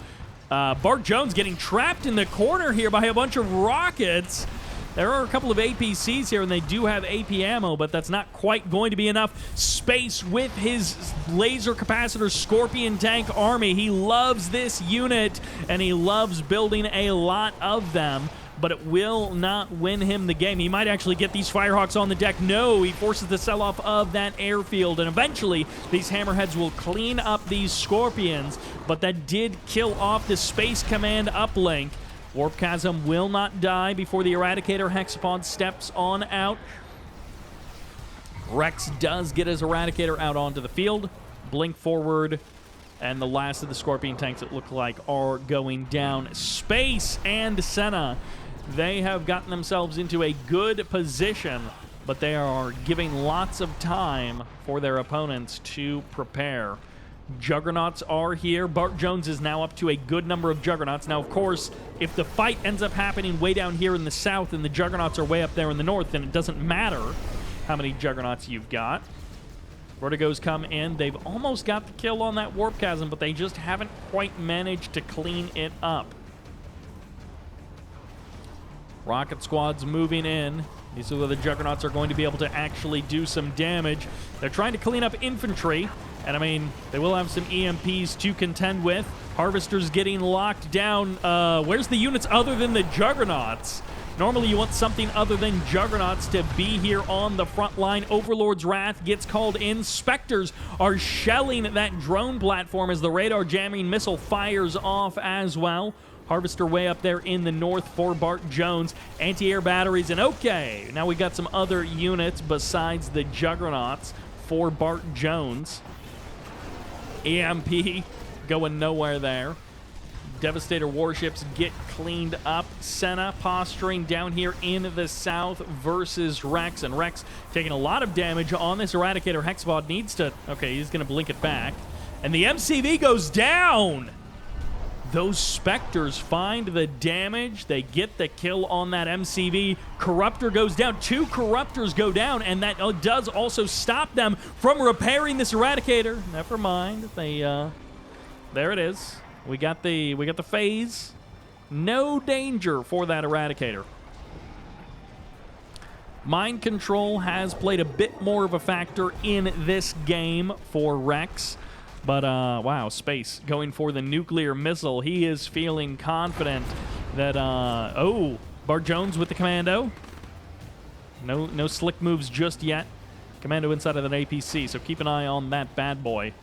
Bartjones getting trapped in the corner here by a bunch of rockets. There are a couple of APCs here, and they do have AP ammo, but that's not quite going to be enough. Space with his laser capacitor Scorpion tank army. He loves this unit, and he loves building a lot of them, but it will not win him the game. He might actually get these Firehawks on the deck. No, he forces the sell-off of that airfield, and eventually these Hammerheads will clean up these Scorpions, but that did kill off the Space Command uplink. Warp Chasm will not die before the Eradicator Hexapod steps on out. Rex does get his Eradicator out onto the field. Blink forward. And the last of the Scorpion tanks, it look like, are going down. Space and Senna, they have gotten themselves into a good position, but they are giving lots of time for their opponents to prepare. Juggernauts are here. Bartjones is now up to a good number of Juggernauts. Now, of course, if the fight ends up happening way down here in the south and the Juggernauts are way up there in the north, then it doesn't matter how many Juggernauts you've got. Vertigo's come in. They've almost got the kill on that Warp Chasm, but they just haven't quite managed to clean it up. Rocket Squad's moving in. These are where the Juggernauts are going to be able to actually do some damage. They're trying to clean up infantry, and I mean, they will have some EMPs to contend with. Harvester's getting locked down. Where's the units other than the Juggernauts? Normally, you want something other than Juggernauts to be here on the front line. Overlord's Wrath gets called in. Spectres are shelling that drone platform as the radar jamming missile fires off as well. Harvester way up there in the north for Bartjones. Anti-air batteries, and okay, now we got some other units besides the Juggernauts for Bartjones. EMP going nowhere there. Devastator warships get cleaned up. Senna posturing down here in the south versus Rex. And Rex taking a lot of damage on this Eradicator. Hexbot needs to... Okay, he's going to blink it back. And the MCV goes down! Those Spectres find the damage. They get the kill on that MCV. Corruptor goes down. 2 Corruptors go down, and that does also stop them from repairing this Eradicator. Never mind. They, there it is. We got the phase. No danger for that Eradicator. Mind control has played a bit more of a factor in this game for Rex. But, wow, Space going for the nuclear missile. He is feeling confident that, oh, Bartjones with the Commando. No slick moves just yet. Commando inside of an APC, so keep an eye on that bad boy.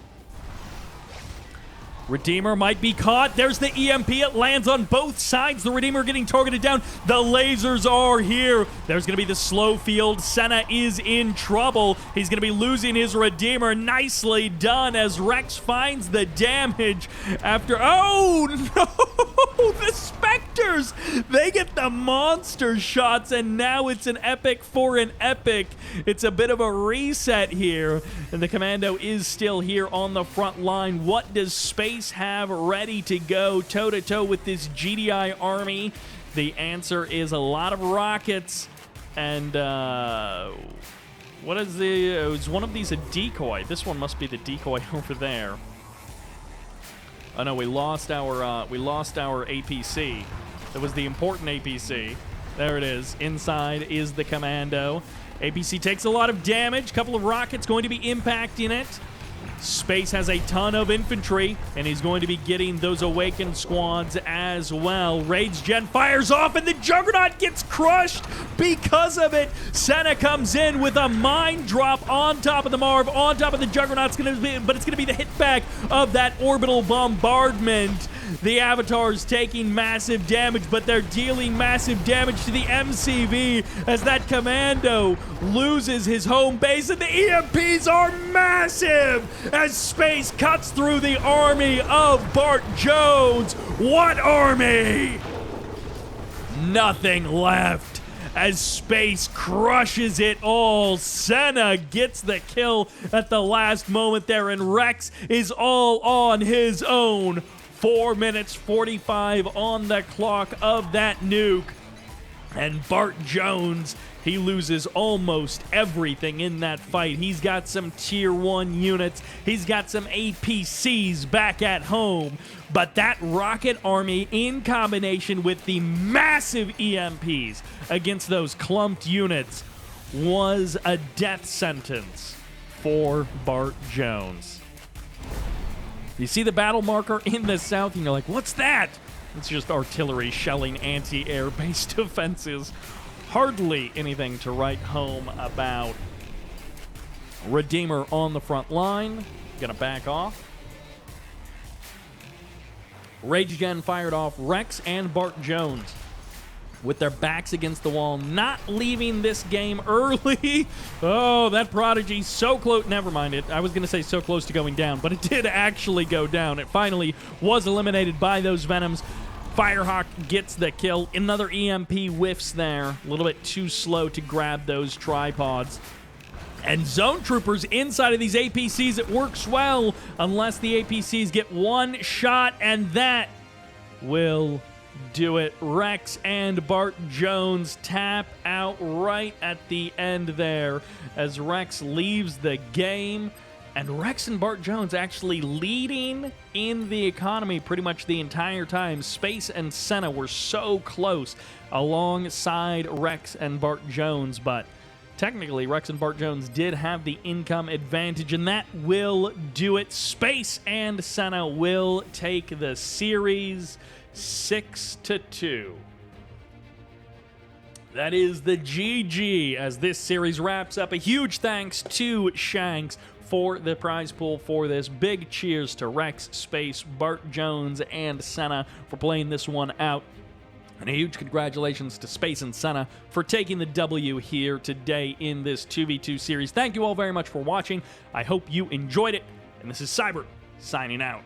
Redeemer might be caught. There's the EMP. It lands on both sides. The Redeemer getting targeted down. The lasers are here. There's going to be the slow field. Senna is in trouble. He's going to be losing his Redeemer. Nicely done as Rex finds the damage after... Oh, no! The Spectres! They get the monster shots, and now it's an epic for an epic. It's a bit of a reset here, and the Commando is still here on the front line. What does Space have ready to go toe-to-toe with this GDI army? The answer is a lot of rockets, and what is the... is one of these a decoy? This one must be the decoy over there. Oh no, we lost our APC. That was the important APC. There it is. Inside is the Commando. APC takes a lot of damage. Couple of rockets going to be impacting it. Space has a ton of infantry, and he's going to be getting those Awakened squads as well. Rage Gen fires off, and the Juggernaut gets crushed because of it. Senna comes in with a mine drop on top of the Marv, on top of the Juggernaut, but it's going to be the hit back of that orbital bombardment. The Avatar's taking massive damage, but they're dealing massive damage to the MCV as that Commando loses his home base, and the EMPs are massive as Space cuts through the army of Bartjones. What army? Nothing left as Space crushes it all. Senna gets the kill at the last moment there, and Rex is all on his own. 4 minutes 45 on the clock of that nuke. And Bartjones, he loses almost everything in that fight. He's got some tier 1 units. He's got some APCs back at home. But that rocket army in combination with the massive EMPs against those clumped units was a death sentence for Bartjones. You see the battle marker in the south, and you're like, what's that? It's just artillery shelling anti-air base defenses. Hardly anything to write home about. Redeemer on the front line. Gonna back off. Rage Gen fired off Rex and Bartjones. with their backs against the wall, not leaving this game early. Oh, that Prodigy so close. Never mind it. I was going to say so close to going down, but it did actually go down. It finally was eliminated by those Venoms. Firehawk gets the kill. Another EMP whiffs there. A little bit too slow to grab those tripods. And Zone Troopers inside of these APCs, it works well unless the APCs get one shot, and that will do it. Rex and Bartjones tap out right at the end there as Rex leaves the game. And Rex and Bartjones actually leading in the economy pretty much the entire time. Space and Senna were so close alongside Rex and Bartjones, but technically Rex and Bartjones did have the income advantage, and that will do it. Space and Senna will take the series 6-2. That is the GG as this series wraps up. A huge thanks to Shanks for the prize pool for this. Big cheers to Rex, Space, Bartjones, and Senna for playing this one out. And a huge congratulations to Space and Senna for taking the W here today in this 2v2 series. Thank you all very much for watching. I hope you enjoyed it. And this is Cyber signing out.